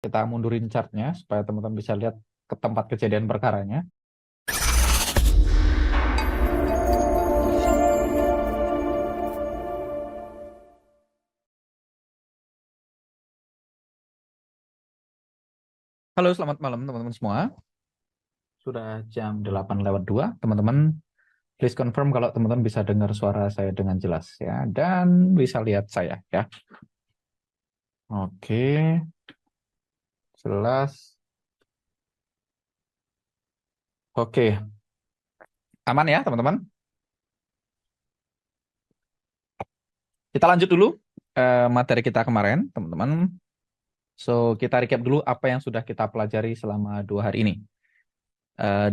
Kita mundurin chartnya supaya teman-teman bisa lihat ke tempat kejadian perkaranya. Halo, selamat malam teman-teman semua. Sudah jam 8:02, teman-teman. Please confirm kalau teman-teman bisa dengar suara saya dengan jelas ya, dan bisa lihat saya ya. Oke, jelas. Oke, aman ya teman-teman. Kita lanjut dulu materi kita kemarin, teman-teman. So, kita recap dulu apa yang sudah kita pelajari selama 2 hari ini.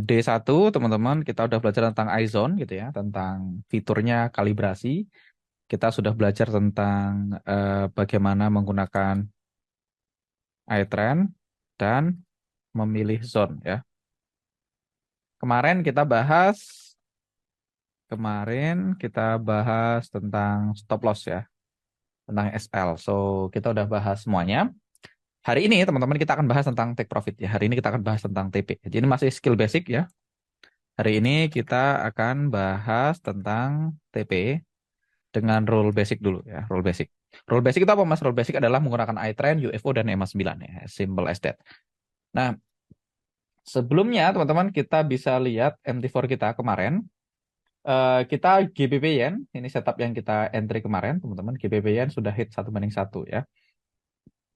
D1, teman-teman, kita udah belajar tentang iZone gitu ya, tentang fiturnya kalibrasi. Kita sudah belajar tentang bagaimana menggunakan iTrend dan memilih zone ya. Kemarin kita bahas tentang stop loss ya, tentang SL. So, kita udah bahas semuanya. Hari ini teman-teman kita akan bahas tentang take profit ya. Hari ini kita akan bahas tentang TP. Jadi ini masih skill basic ya. Hari ini kita akan bahas tentang TP dengan rule basic dulu ya, rule basic. Rule basic itu apa Mas? Rule basic adalah menggunakan iTrend, UFO dan EMA 9 ya, simple as that. Nah, sebelumnya teman-teman kita bisa lihat MT4 kita kemarin. Kita GBP Yen, ini setup yang kita entry kemarin teman-teman. GBP Yen sudah hit 1:1 ya.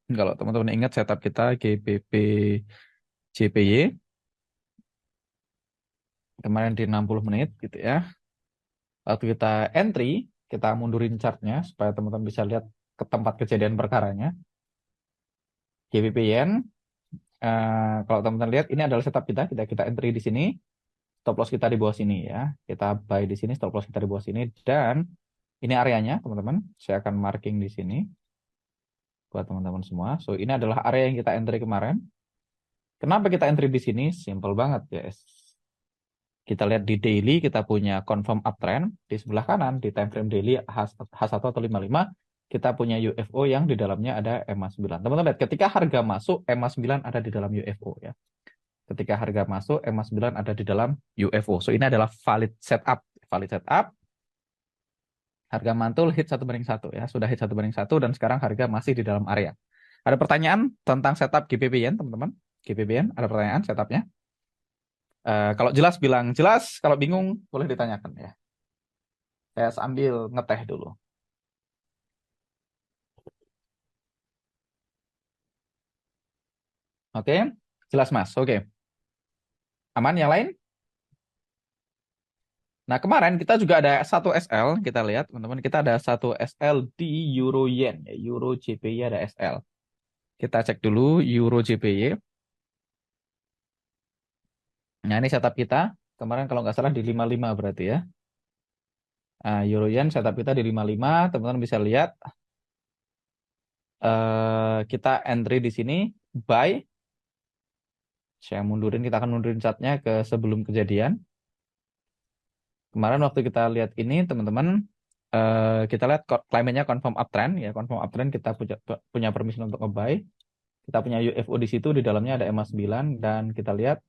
Kalau teman-teman ingat setup kita GBP JPY kemarin di 60 menit gitu ya. Waktu kita entry, kita mundurin chartnya supaya teman-teman bisa lihat ke tempat kejadian perkaranya. GBP Yen, kalau teman-teman lihat ini adalah setup kita entry di sini, stop loss kita di bawah sini ya. Kita buy di sini, stop loss kita di bawah sini, dan ini areanya teman-teman. Saya akan marking di sini buat teman-teman semua. So ini adalah area yang kita entry kemarin. Kenapa kita entry di sini? Simple banget ya. Kita lihat di daily, kita punya confirm uptrend. Di sebelah kanan, di time frame daily H1 atau 55, kita punya UFO yang di dalamnya ada EMA 9. Teman-teman lihat, ketika harga masuk, EMA 9 ada di dalam UFO ya. Ketika harga masuk, EMA 9 ada di dalam UFO. So ini adalah valid setup. Valid setup. Harga mantul hit 1:1 ya. Sudah hit 1:1 dan sekarang harga masih di dalam area. Ada pertanyaan tentang setup GBP Yen, teman-teman? GBP Yen, ada pertanyaan setupnya? Kalau jelas bilang jelas, kalau bingung boleh ditanyakan ya. Saya sambil ngeteh dulu. Oke, jelas Mas. Oke. Aman yang lain? Nah, kemarin kita juga ada satu SL, kita lihat teman-teman, kita ada satu SL di Euro Yen ya, Euro JPY ada SL. Kita cek dulu Euro JPY. Nah, ini setup kita. Kemarin kalau nggak salah di 55 berarti ya. Euro Yen setup kita di 55, teman-teman bisa lihat kita entry di sini buy. Saya mundurin, kita akan mundurin chartnya ke sebelum kejadian. Kemarin waktu kita lihat ini teman-teman, kita lihat climate-nya confirm uptrend ya, confirm uptrend kita punya permission untuk nge-buy. Kita punya UFO di situ, di dalamnya ada EMA 9 dan kita lihat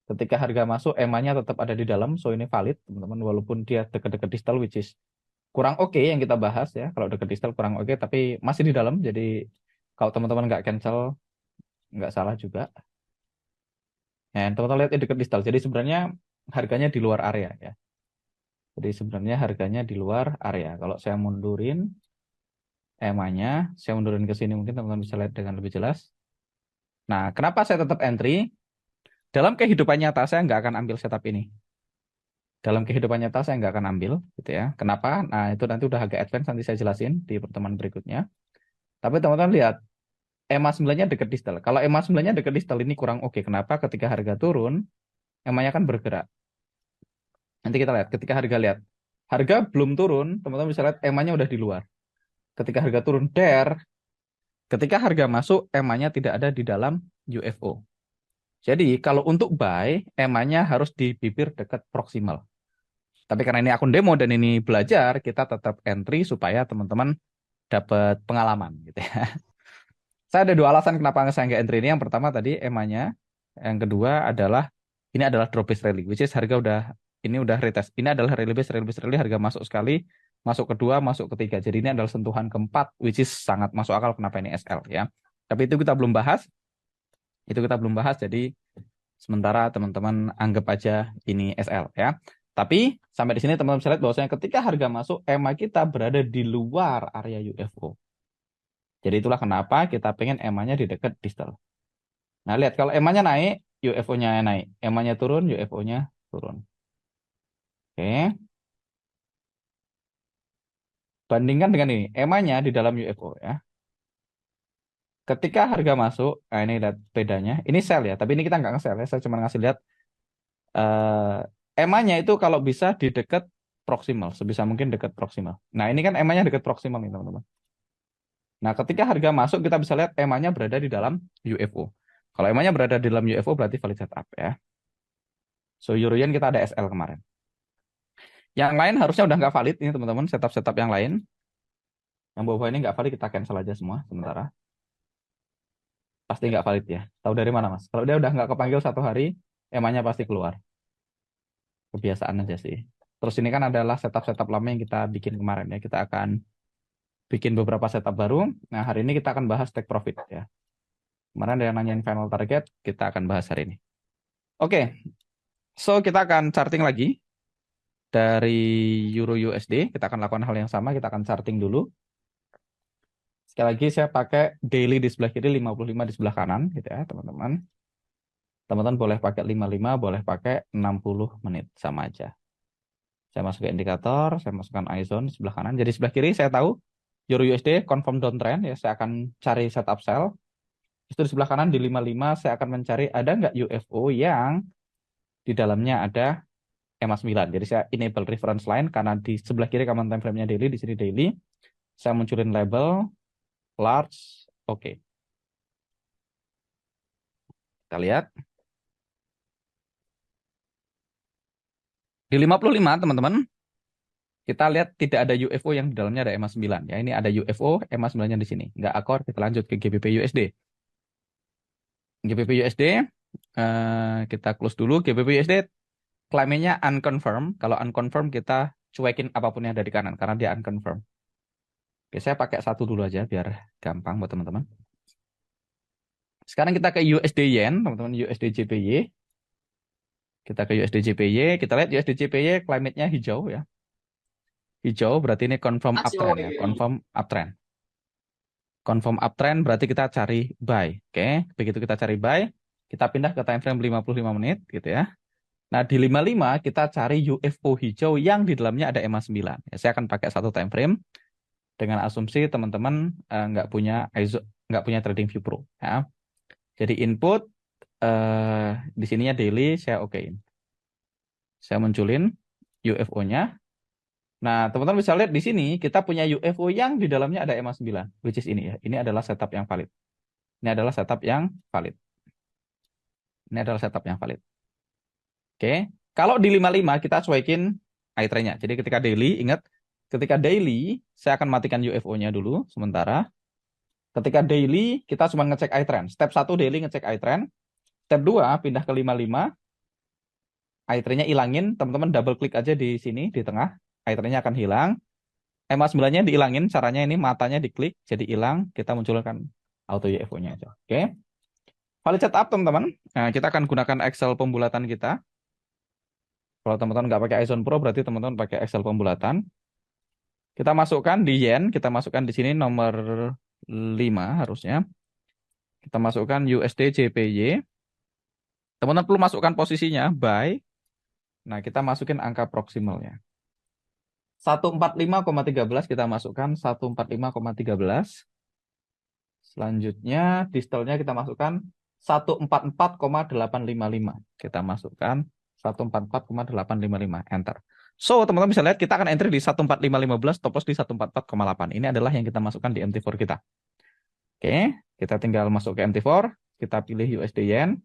ketika harga masuk EMA-nya tetap ada di dalam, so ini valid teman-teman, walaupun dia dekat-dekat distal which is kurang oke yang kita bahas ya. Kalau dekat distal kurang oke tapi masih di dalam, jadi kalau teman-teman nggak cancel nggak salah juga. Dan teman-teman lihat ini dekat distal, jadi sebenarnya harganya di luar area ya. Jadi sebenarnya harganya di luar area. Kalau saya mundurin EMA-nya, saya mundurin ke sini mungkin teman-teman bisa lihat dengan lebih jelas. Nah, kenapa saya tetap entry? Dalam kehidupan nyata saya nggak akan ambil setup ini. Dalam kehidupan nyata saya nggak akan ambil, gitu ya. Kenapa? Nah, itu nanti udah agak advance, nanti saya jelasin di pertemuan berikutnya. Tapi teman-teman lihat, EMA 9-nya dekat distal. Kalau EMA 9-nya dekat distal ini kurang oke. Kenapa? Ketika harga turun, EMA-nya kan bergerak. Nanti kita lihat, ketika harga belum turun, teman-teman bisa lihat EMA-nya udah di luar. Ketika harga turun, ketika harga masuk, EMA-nya tidak ada di dalam UFO. Jadi kalau untuk buy, EMA-nya harus di bibir dekat proximal. Tapi karena ini akun demo dan ini belajar, kita tetap entry supaya teman-teman dapat pengalaman gitu ya. Saya ada dua alasan kenapa saya nggak entry ini. Yang pertama tadi EMA-nya, yang kedua adalah ini adalah drop base rally, which is harga udah ini udah retest. Ini adalah rally base, harga masuk sekali, masuk kedua, masuk ketiga. Jadi ini adalah sentuhan keempat, which is sangat masuk akal kenapa ini SL ya. Tapi itu kita belum bahas. Itu kita belum bahas. Jadi sementara teman-teman anggap aja ini SL ya. Tapi sampai di sini teman-teman bisa lihat bahwasanya ketika harga masuk, EMA kita berada di luar area UFO. Jadi itulah kenapa kita pengen EMA-nya di dekat distal. Nah, lihat kalau EMA-nya naik, UFO-nya naik. EMA-nya turun, UFO-nya turun. Oke. Bandingkan dengan ini, EMA-nya di dalam UFO ya. Ketika harga masuk, nah ini lihat bedanya. Ini sell ya, tapi ini kita nggak nge-sell ya. Saya cuma ngasih lihat EMA-nya itu kalau bisa di dekat proximal, sebisa mungkin dekat proximal. Nah, ini kan EMA-nya dekat proximal nih, teman-teman. Nah, ketika harga masuk, kita bisa lihat EMA-nya berada di dalam UFO. Kalau EMA-nya berada di dalam UFO, berarti valid setup ya. So, Euro-Yen kita ada SL kemarin. Yang lain harusnya udah nggak valid ini, teman-teman. Setup-setup yang lain. Yang bawah ini nggak valid, kita cancel aja semua sementara. Pasti nggak valid ya. Tahu dari mana, Mas? Kalau dia udah nggak kepanggil satu hari, EMA-nya pasti keluar. Kebiasaan aja sih. Terus ini kan adalah setup-setup lama yang kita bikin kemarin ya. Kita akan bikin beberapa setup baru. Nah, hari ini kita akan bahas take profit ya. Kemarin ada yang nanyain final target, kita akan bahas hari ini. Oke, so kita akan charting lagi dari Euro USD. Kita akan lakukan hal yang sama, kita akan charting dulu. Sekali lagi saya pakai daily di sebelah kiri, 55 di sebelah kanan gitu ya, teman-teman. Teman-teman boleh pakai 55, boleh pakai 60 menit, sama aja. Saya masuk ke indikator, saya masukkan iZone di sebelah kanan. Jadi sebelah kiri saya tahu Euro USD confirm downtrend ya, saya akan cari setup sell. Itu di sebelah kanan di 55 saya akan mencari ada nggak UFO yang di dalamnya ada EMA 9. Jadi saya enable reference line karena di sebelah kiri common time frame-nya daily, di sini daily. Saya munculin label large, oke. Kita lihat. Di 55 teman-teman, kita lihat tidak ada UFO yang di dalamnya ada EMA 9. Ya, ini ada UFO, EMA 9-nya di sini. Nggak akor, kita lanjut ke GBP USD. GBP USD, kita close dulu. GBP USD, klaimnya unconfirm. Kalau unconfirm, kita cuekin apapun yang ada di kanan, karena dia unconfirm. Oke, saya pakai satu dulu aja, biar gampang buat teman-teman. Sekarang kita ke USD Yen, teman-teman, USD JPY. Kita ke USD JPY, kita lihat USD JPY climate-nya hijau ya. Hijau berarti ini confirm uptrend ya, confirm uptrend. Confirm uptrend berarti kita cari buy. Oke, begitu kita cari buy, kita pindah ke time frame 55 menit gitu ya. Nah, di 55 kita cari UFO hijau yang di dalamnya ada EMA 9. Ya, saya akan pakai satu time frame dengan asumsi teman-teman nggak punya nggak punya Trading View Pro ya. Jadi input di sininya daily saya okein. Saya munculin UFO-nya. Nah, teman-teman bisa lihat di sini kita punya UFO yang di dalamnya ada EMA 9, which is ini ya. Ini adalah setup yang valid. Ini adalah setup yang valid. Ini adalah setup yang valid. Oke. Kalau di 55 kita cuekin iTrend-nya. Jadi ketika daily, ingat ketika daily saya akan matikan UFO-nya dulu sementara. Ketika daily kita cuma ngecek iTrend. Step 1 daily ngecek iTrend. Step 2 pindah ke 55. iTrend-nya ilangin, teman-teman double klik aja di sini di tengah. iTrend-nya akan hilang. EMA 9-nya dihilangin, caranya ini matanya diklik jadi hilang, kita munculkan auto UFO-nya aja. Oke. Valid setup teman-teman. Nah, kita akan gunakan Excel pembulatan kita. Kalau teman-teman nggak pakai iZone Pro berarti teman-teman pakai Excel pembulatan. Kita masukkan di Yen, kita masukkan di sini nomor 5 harusnya. Kita masukkan USD JPY. Teman-teman perlu masukkan posisinya buy. Nah, kita masukin angka proximalnya. 145,13 kita masukkan 145,13. Selanjutnya distalnya kita masukkan 144,855. Kita masukkan 144,855. Enter. So, teman-teman bisa lihat kita akan entry di 14515, stop loss di 144,8. Ini adalah yang kita masukkan di MT4 kita. Oke, kita tinggal masuk ke MT4, kita pilih USD Yen.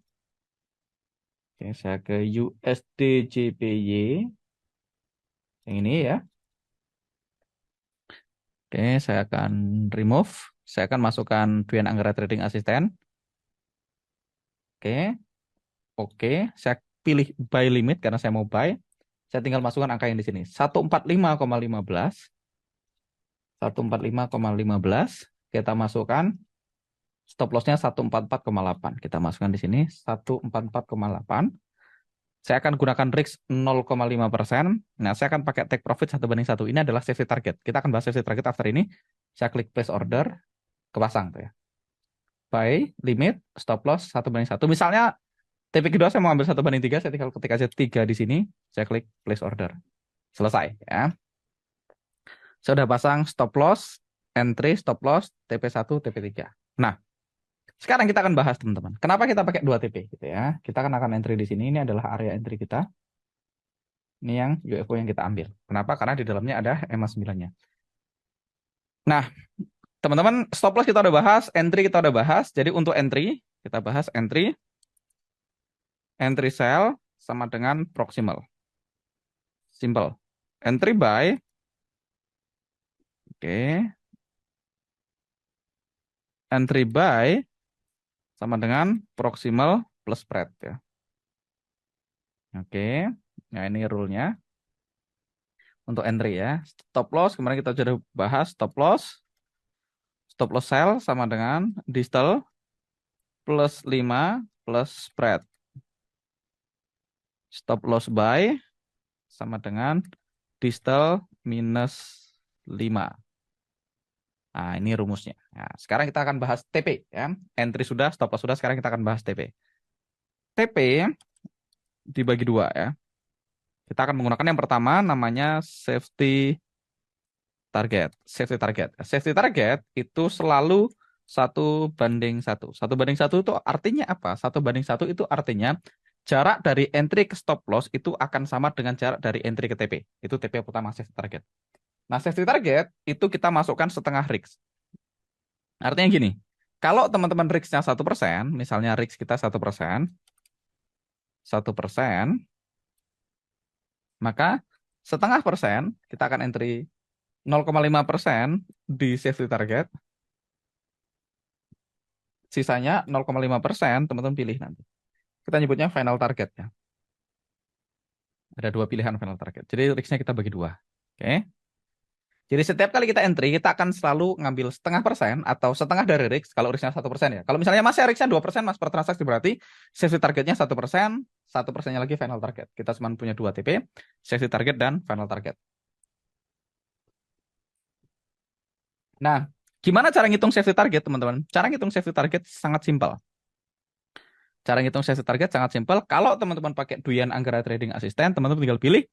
Oke, saya ke USD JPY. Yang ini ya. Oke, saya akan remove. Saya akan masukkan Dwian Anggara Trading Assistant. Oke. Oke, saya pilih buy limit karena saya mau buy. Saya tinggal masukkan angka yang di sini. 145,15. 145,15. Kita masukkan stop loss-nya 144,8. Kita masukkan di sini 144,8. Saya akan gunakan risk 0,5%. Nah, saya akan pakai take profit 1/1. Ini adalah safety target. Kita akan bahas safety target after ini. Saya klik place order, kepasang tuh ya. Buy limit, stop loss 1/1. Misalnya TP kedua saya mau ambil 1/3, saya tinggal ketik aja 3 di sini, saya klik place order. Selesai ya. Saya sudah pasang stop loss, entry, stop loss, TP1, TP3. Nah, sekarang kita akan bahas teman-teman. Kenapa kita pakai 2 TP gitu ya. Kita akan entry di sini, ini adalah area entry kita. Ini yang UFO yang kita ambil. Kenapa? Karena di dalamnya ada EMA 9-nya. Nah, teman-teman, stop loss kita udah bahas, entry kita udah bahas. Jadi untuk entry, kita bahas entry sell sama dengan proximal. Simple. Entry buy. Oke. Entry buy sama dengan proximal plus spread ya. Oke. Nah, ini rule-nya. Untuk entry ya. Stop loss kemarin kita sudah bahas stop loss. Stop loss sell sama dengan distal plus 5 plus spread. Stop loss buy sama dengan distal minus 5. Nah, ini rumusnya. Nah, sekarang kita akan bahas TP ya. Entry sudah, stop loss sudah, sekarang kita akan bahas TP. TP dibagi 2 ya. Kita akan menggunakan yang pertama namanya safety target. Safety target. Safety target itu selalu 1/1. 1/1 itu artinya apa? 1/1 itu artinya jarak dari entry ke stop loss itu akan sama dengan jarak dari entry ke TP. Itu TP pertama safety target. Nah, safety target itu kita masukkan setengah risk. Artinya gini, kalau teman-teman risk-nya 1%, misalnya risk kita 1%, 1%, maka setengah persen kita akan entry 0,5% di safety target. Sisanya 0,5% teman-teman pilih nanti. Kita nyebutnya final target ya. Ada 2 pilihan final target. Jadi risknya kita bagi 2. Oke. Jadi setiap kali kita entry, kita akan selalu ngambil setengah persen atau setengah dari risk kalau risknya 1% ya. Kalau misalnya masih risknya 2% mas per transaksi berarti safety targetnya 1%, 1%-nya lagi final target. Kita cuma punya 2 TP, safety target dan final target. Nah, gimana cara ngitung safety target teman-teman? Cara ngitung safety target sangat simpel. Cara ngitung safety target sangat simpel. Kalau teman-teman pakai Dwian Anggara Trading Assistant, teman-teman tinggal pilih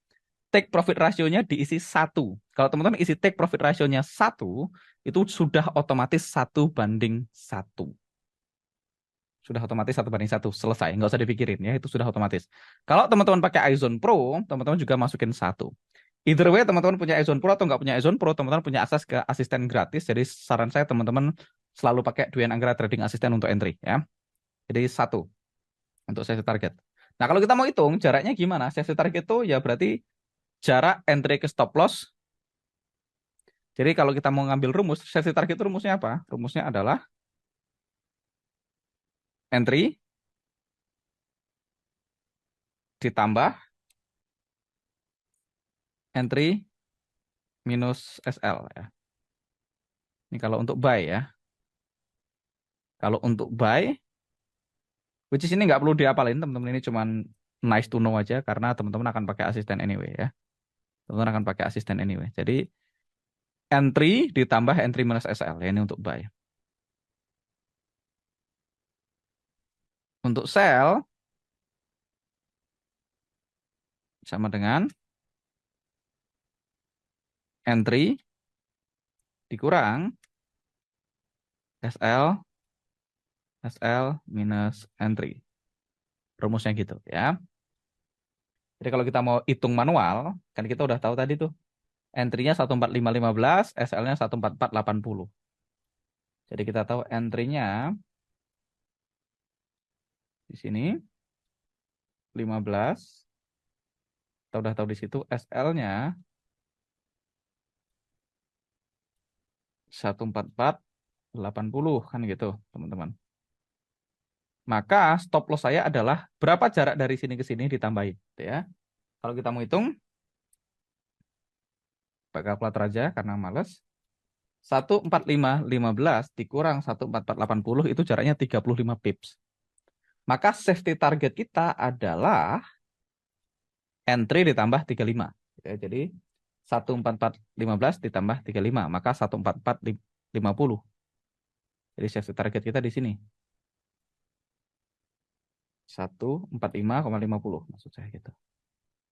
take profit ratio-nya diisi 1. Kalau teman-teman isi take profit ratio-nya 1, itu sudah otomatis 1/1. Sudah otomatis 1/1. Selesai. Nggak usah dipikirin ya, itu sudah otomatis. Kalau teman-teman pakai iZone Pro, teman-teman juga masukin 1. Either way, teman-teman punya iZone Pro atau nggak punya iZone Pro, teman-teman punya akses ke asisten gratis. Jadi saran saya teman-teman selalu pakai Dwian Anggara Trading Assistant untuk entry ya. Jadi 1 untuk safety target. Nah, kalau kita mau hitung jaraknya gimana? Safety target itu ya berarti jarak entry ke stop loss. Jadi kalau kita mau ngambil rumus, safety target itu rumusnya apa? Rumusnya adalah entry ditambah entry minus SL ya. Ini kalau untuk buy ya. Kalau untuk buy, which is ini nggak perlu diapalin teman-teman, ini cuman nice to know aja karena teman-teman akan pakai asisten anyway ya. Teman-teman akan pakai asisten anyway. Jadi entry ditambah entry minus SL ya, ini untuk buy. Untuk sell sama dengan entry dikurang SL minus entry. Rumusnya gitu ya. Jadi kalau kita mau hitung manual, kan kita udah tahu tadi tuh. Entry-nya 14515, SL-nya 14480. Jadi kita tahu entry-nya di sini 15. Kita udah tahu di situ SL-nya 14480. 80 kan gitu, teman-teman. Maka stop loss saya adalah berapa jarak dari sini ke sini ditambahin, gitu ya. Kalau kita mau hitung, pakai kalkulator aja karena males. 145,15 dikurang 144,80 itu jaraknya 35 pips. Maka safety target kita adalah entry ditambah 35. Ya, jadi 144,15 ditambah 35, maka 144,50. Jadi safety target kita di sini. 145,50 maksud saya gitu.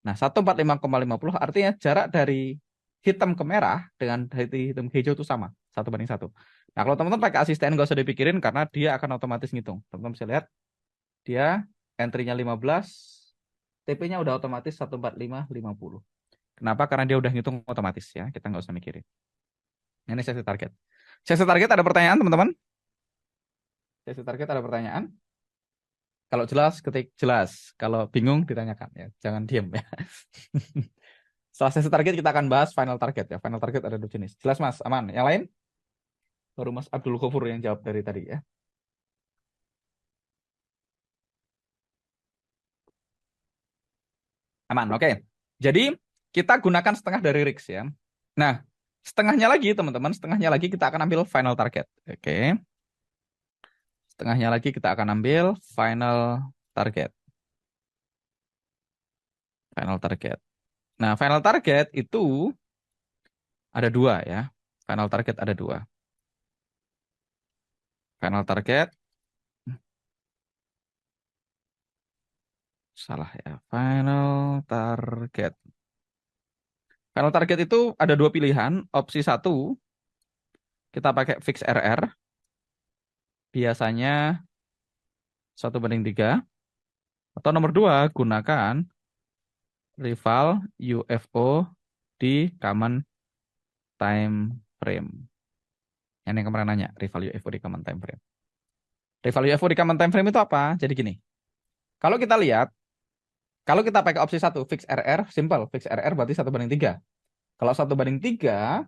Nah, 145,50 artinya jarak dari hitam ke merah dengan dari hitam ke hijau itu sama, 1:1. Nah, kalau teman-teman pakai asisten nggak usah dipikirin karena dia akan otomatis ngitung. Teman-teman bisa lihat dia entry-nya 15, TP-nya udah otomatis 145,50. Kenapa? Karena dia udah ngitung otomatis ya, kita nggak usah mikirin. Ini sesi target. Sesi target ada pertanyaan teman-teman? Sesi target ada pertanyaan? Kalau jelas ketik jelas, kalau bingung ditanyakan ya, jangan diam ya. Setelah sesi target kita akan bahas final target ya. Final target ada 2 jenis. Jelas Mas, aman. Yang lain? Baru Mas Abdul Ghafur yang jawab dari tadi ya. Aman, oke. Jadi kita gunakan setengah dari RIX ya. Nah, setengahnya lagi teman-teman, setengahnya lagi kita akan ambil final target. Oke. Setengahnya lagi kita akan ambil final target. Final target. Nah, final target itu ada 2 ya. Final target ada 2. Final target, salah ya. Final target. Final target itu ada 2 pilihan. Opsi 1, kita pakai fix RR. Biasanya 1:3. Atau nomor 2, gunakan rival UFO di common time frame. Yang kemarin nanya, rival UFO di common time frame. Rival UFO di common time frame itu apa? Jadi gini, kalau kita lihat, kalau kita pakai opsi 1, fix RR, simple. Fix RR berarti 1:3. Kalau 1:3,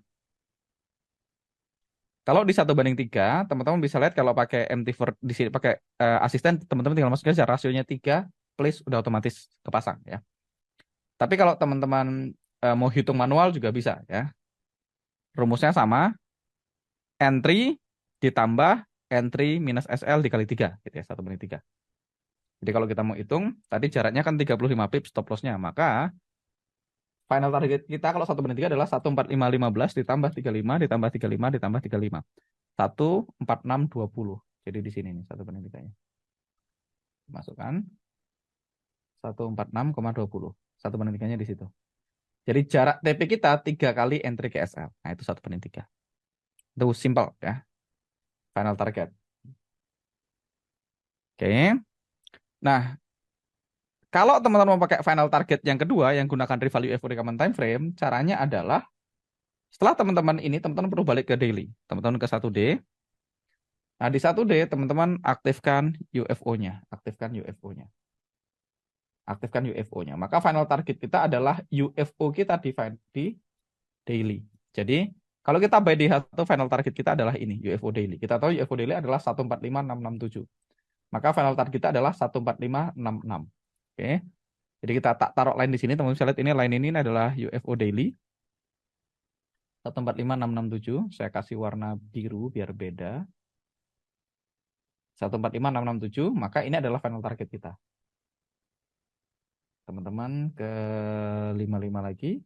kalau di 1:3, teman-teman bisa lihat kalau pakai MT4 di sini pakai asisten, teman-teman tinggal masukin aja rasionya 3, please udah otomatis kepasang ya. Tapi kalau teman-teman mau hitung manual juga bisa ya. Rumusnya sama, entry ditambah entry minus SL dikali 3 gitu ya, 1:3. Jadi kalau kita mau hitung, tadi jaraknya kan 35 pips stop loss-nya, maka final target kita kalau 1:3 adalah 145,15 ditambah 35 ditambah 35 ditambah 35. 146,20. Jadi di sini nih 1:3-nya. Masukkan 146,20. 1:3-nya di situ. Jadi jarak TP kita 3 kali entry ke SL. Nah, itu 1:3. Itu simple ya. Final target. Oke. Nah, kalau teman-teman mau pakai final target yang kedua yang gunakan rival UFO di common time frame, caranya adalah setelah teman-teman ini teman-teman perlu balik ke daily. Teman-teman ke 1D. Nah, di 1D teman-teman aktifkan UFO-nya, aktifkan UFO-nya. Aktifkan UFO-nya. Maka final target kita adalah UFO kita di daily. Jadi, kalau kita by day satu final target kita adalah ini, UFO daily. Kita tahu UFO daily adalah 145,667. Maka final target kita adalah 145,66. Oke. Jadi kita tak taruh line di sini, teman-teman bisa lihat ini line ini adalah UFO daily. 145,667. Saya kasih warna biru biar beda. 145,667, maka ini adalah final target kita. Teman-teman ke 55 lagi.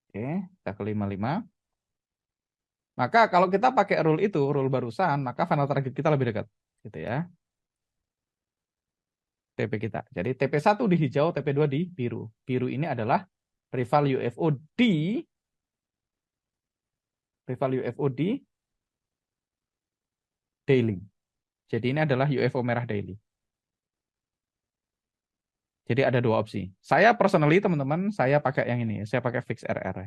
Oke, kita ke 55. Maka kalau kita pakai rule itu, rule barusan, maka final target kita lebih dekat. Gitu ya. TP kita. Jadi TP1 di hijau, TP2 di biru. Biru ini adalah rival UFO di daily. Jadi ini adalah UFO merah daily. Jadi ada 2 opsi. Saya personally teman-teman, saya pakai yang ini. Saya pakai fix RR.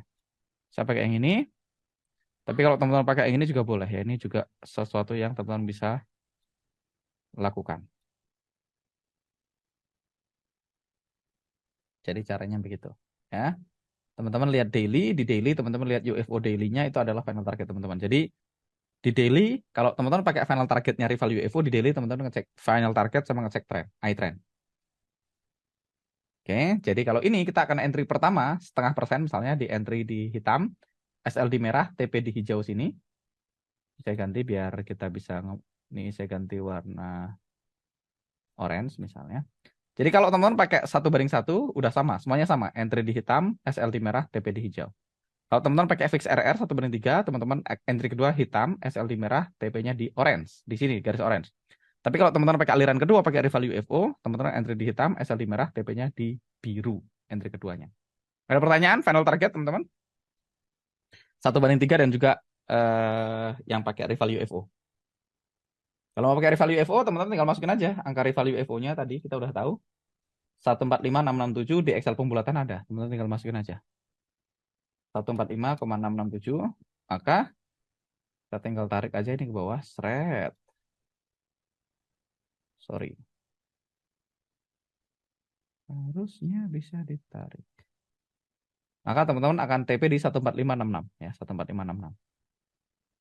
Saya pakai yang ini. Tapi kalau teman-teman pakai yang ini juga boleh ya. Ini juga sesuatu yang teman-teman bisa lakukan. Jadi caranya begitu. Ya. Teman-teman lihat daily, di daily teman-teman lihat UFO daily-nya itu adalah final target teman-teman. Jadi di daily, kalau teman-teman pakai final targetnya rival UFO, di daily teman-teman ngecek final target sama ngecek trend, iTrend. Oke, jadi kalau ini kita akan entry pertama, 0,5% misalnya di entry di hitam, SL di merah, TP di hijau sini. Saya ganti biar kita bisa, ini saya ganti warna orange misalnya. Jadi kalau teman-teman pakai 1:1, udah sama, semuanya sama. Entry di hitam, SL di merah, TP di hijau. Kalau teman-teman pakai fix RR 1:3, teman-teman entry kedua hitam, SL di merah, TP-nya di orange. Di sini, garis orange. Tapi kalau teman-teman pakai aliran kedua, pakai rival UFO, teman-teman entry di hitam, SL di merah, TP-nya di biru. Entry keduanya. Ada pertanyaan? Final target, teman-teman? 1:3 dan juga yang pakai rival UFO. Kalau mau pakai rival UFO, teman-teman tinggal masukin aja. Angka rival UFO-nya tadi kita udah tahu. 145,667 di Excel pembulatan ada. Teman-teman tinggal masukin aja. 145,667. Maka kita tinggal tarik aja ini ke bawah. Seret. Sorry. Harusnya bisa ditarik. Maka teman-teman akan TP di 14566 ya, 14566.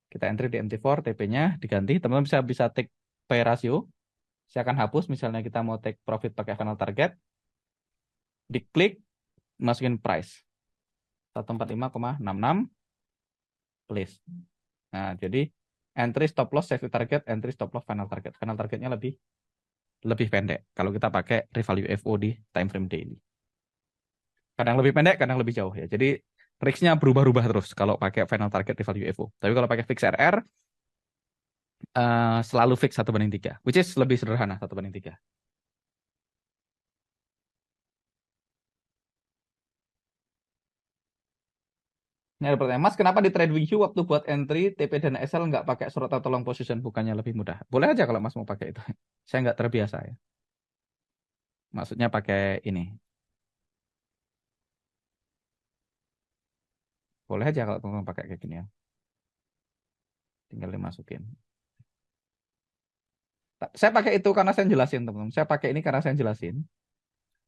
Kita entry di MT4, TP-nya diganti. Teman-teman bisa take pay ratio. Saya akan hapus misalnya kita mau take profit pakai final target. Diklik, masukin price. 145,66 please. Nah, jadi entry stop loss, safety target, entry stop loss, final target. Final targetnya lebih pendek kalau kita pakai rival UFO di time frame daily. Kadang lebih pendek, kadang lebih jauh ya. Jadi risk-nya berubah-ubah terus kalau pakai final target rival UFO. Tapi kalau pakai fix RR selalu fix 1:3, which is lebih sederhana 1:3. Ini ada pertanyaan, Mas, kenapa di TradingView waktu buat entry TP dan SL nggak pakai short atau long position, bukannya lebih mudah? Boleh aja kalau Mas mau pakai itu. Saya nggak terbiasa ya. Maksudnya pakai ini. Boleh aja kalau teman-teman pakai kayak gini ya. Tinggal dimasukin. Saya pakai itu karena saya jelasin, teman-teman. Saya pakai ini karena saya jelasin.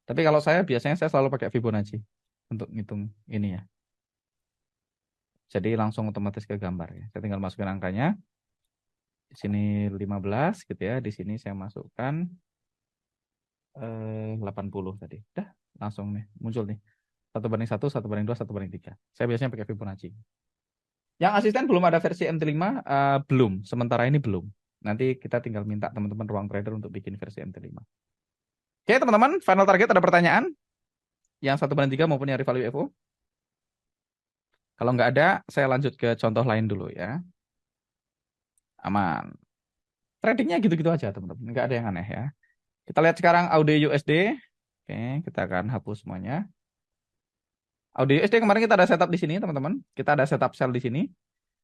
Tapi kalau saya biasanya saya selalu pakai Fibonacci untuk ngitung ini ya. Jadi langsung otomatis ke gambar ya. Saya tinggal masukin angkanya. Di sini 15 gitu ya. Di sini saya masukkan 80 tadi. Dah, langsung nih muncul nih. 1:1, 1:2, 1:3. Saya biasanya pakai Fibonacci. Yang asisten belum ada versi MT5, belum. Sementara ini belum. Nanti kita tinggal minta teman-teman ruang trader untuk bikin versi MT5. Oke, teman-teman, final target ada pertanyaan? Yang 1:3 maupun yang rival UFO? Kalau nggak ada, saya lanjut ke contoh lain dulu ya. Aman. Tradingnya gitu-gitu aja, teman-teman. Nggak ada yang aneh ya. Kita lihat sekarang AUD USD. Oke, kita akan hapus semuanya. AUD USD kemarin kita ada setup di sini, teman-teman. Kita ada setup sell di sini.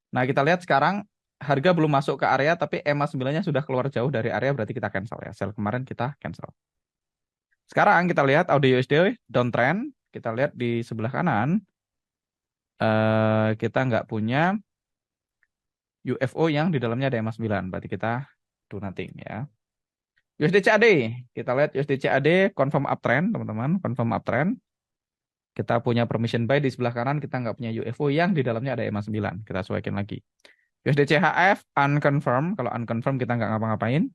Nah, kita lihat sekarang harga belum masuk ke area, tapi EMA 9-nya sudah keluar jauh dari area, berarti kita cancel ya. Sell kemarin kita cancel. Sekarang kita lihat AUD USD downtrend. Kita lihat di sebelah kanan. Kita nggak punya UFO yang di dalamnya ada EMA 9. Berarti kita do nothing ya. USD CAD. Kita lihat USD CAD confirm uptrend, teman-teman. Confirm uptrend. Kita punya permission buy di sebelah kanan. Kita nggak punya UFO yang di dalamnya ada EMA 9. Kita sesuaikan lagi. USD CHF unconfirm. Kalau unconfirm kita nggak ngapa-ngapain.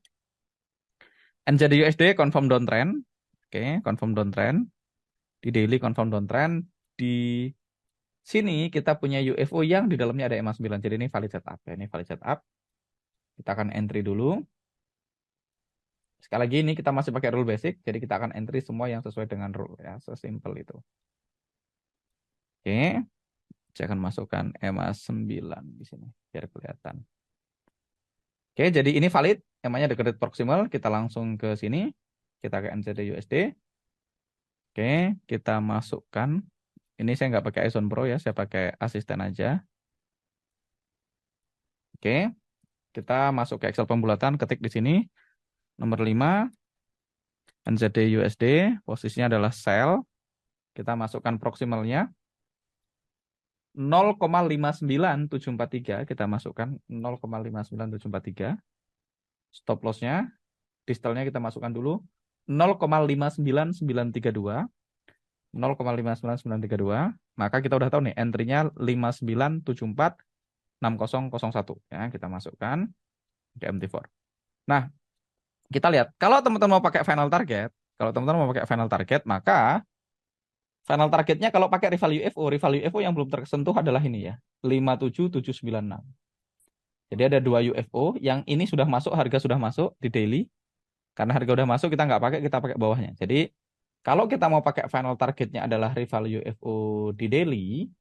NZD USD confirm downtrend. Oke, confirm downtrend. Di daily confirm downtrend. Di sini kita punya UFO yang di dalamnya ada EMA 9. Jadi ini valid setup ya. Ini valid setup. Kita akan entry dulu. Sekali lagi ini kita masih pakai rule basic. Jadi kita akan entry semua yang sesuai dengan rule ya. Sesimpel itu. Oke. Saya akan masukkan EMA 9 di sini biar kelihatan. Oke, jadi ini valid. EMA-nya dekat proximal. Kita langsung ke sini. Kita ke NZD USD. Oke, kita masukkan. Ini saya nggak pakai Ison Pro ya, saya pakai asisten aja. Oke, kita masuk ke Excel pembulatan, ketik di sini. Nomor 5, NZD USD, posisinya adalah sell. Kita masukkan proximalnya. 0,59743, kita masukkan 0,59743. Stop loss-nya, distalnya kita masukkan dulu 0,59932. 0,599932. Maka kita udah tahu nih entry-nya 59746001 ya, kita masukkan ke MT4. Nah, kita lihat kalau teman-teman mau pakai final target, maka final targetnya kalau pakai rival UFO yang belum tersentuh adalah ini ya, 57796. Jadi ada 2 UFO yang ini sudah masuk, harga sudah masuk di daily. Karena harga udah masuk kita nggak pakai, kita pakai bawahnya. Jadi kalau kita mau pakai final targetnya adalah rival UFO di daily,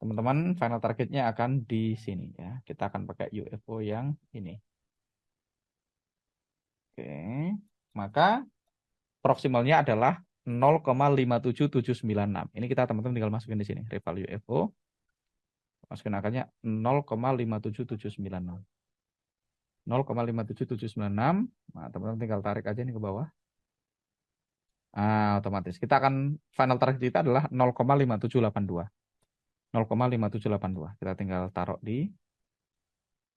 teman-teman final targetnya akan di sini ya. Kita akan pakai UFO yang ini. Oke, maka proximalnya adalah 0,57796. Ini kita teman-teman tinggal masukin di sini. Rival UFO. Masukin angkanya 0,57796. 0,57796. Nah, teman-teman tinggal tarik aja nih ke bawah. Otomatis. Kita akan final target kita adalah 0,5782. 0,5782. Kita tinggal taruh di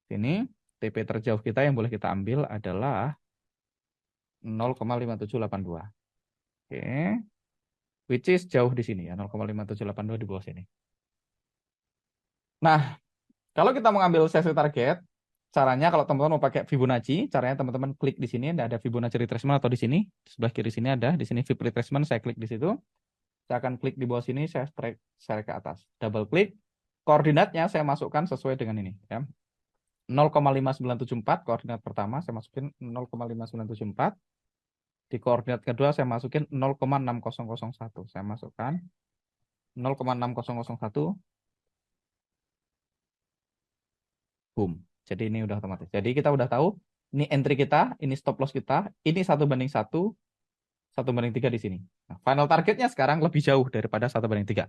sini. TP terjauh kita yang boleh kita ambil adalah 0,5782. Oke. Which is jauh di sini ya. 0,5782 di bawah sini. Nah, kalau kita mengambil sesi target, caranya kalau teman-teman mau pakai Fibonacci, caranya teman-teman klik di sini, ada Fibonacci retracement atau di sini, sebelah kiri sini ada, di sini Fib retracement, saya klik di situ. Saya akan klik di bawah sini, saya share ke atas. Double klik, koordinatnya saya masukkan sesuai dengan ini ya. 0,5974 koordinat pertama saya masukin 0,5974. Di koordinat kedua saya masukin 0,6001. Saya masukkan 0,6001. Boom. Jadi ini udah otomatis. Jadi kita udah tahu ini entry kita, ini stop loss kita, ini 1:1, 1:3 di sini. Nah, final targetnya sekarang lebih jauh daripada 1:3.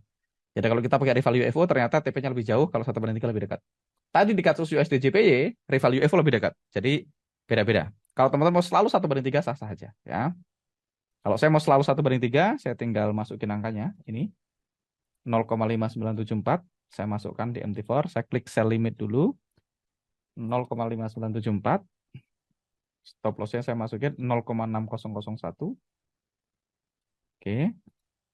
Jadi kalau kita pakai rival UFO ternyata TP-nya lebih jauh, kalau 1:3 lebih dekat. Tadi di kasus USD JPY, rival UFO lebih dekat. Jadi beda-beda. Kalau teman-teman mau selalu 1:3 sah-sah aja ya. Kalau saya mau selalu 1:3, saya tinggal masukin angkanya ini 0,5974. Saya masukkan di MT4, saya klik sell limit dulu 0,5974. Stop loss-nya saya masukin 0,6001. Oke.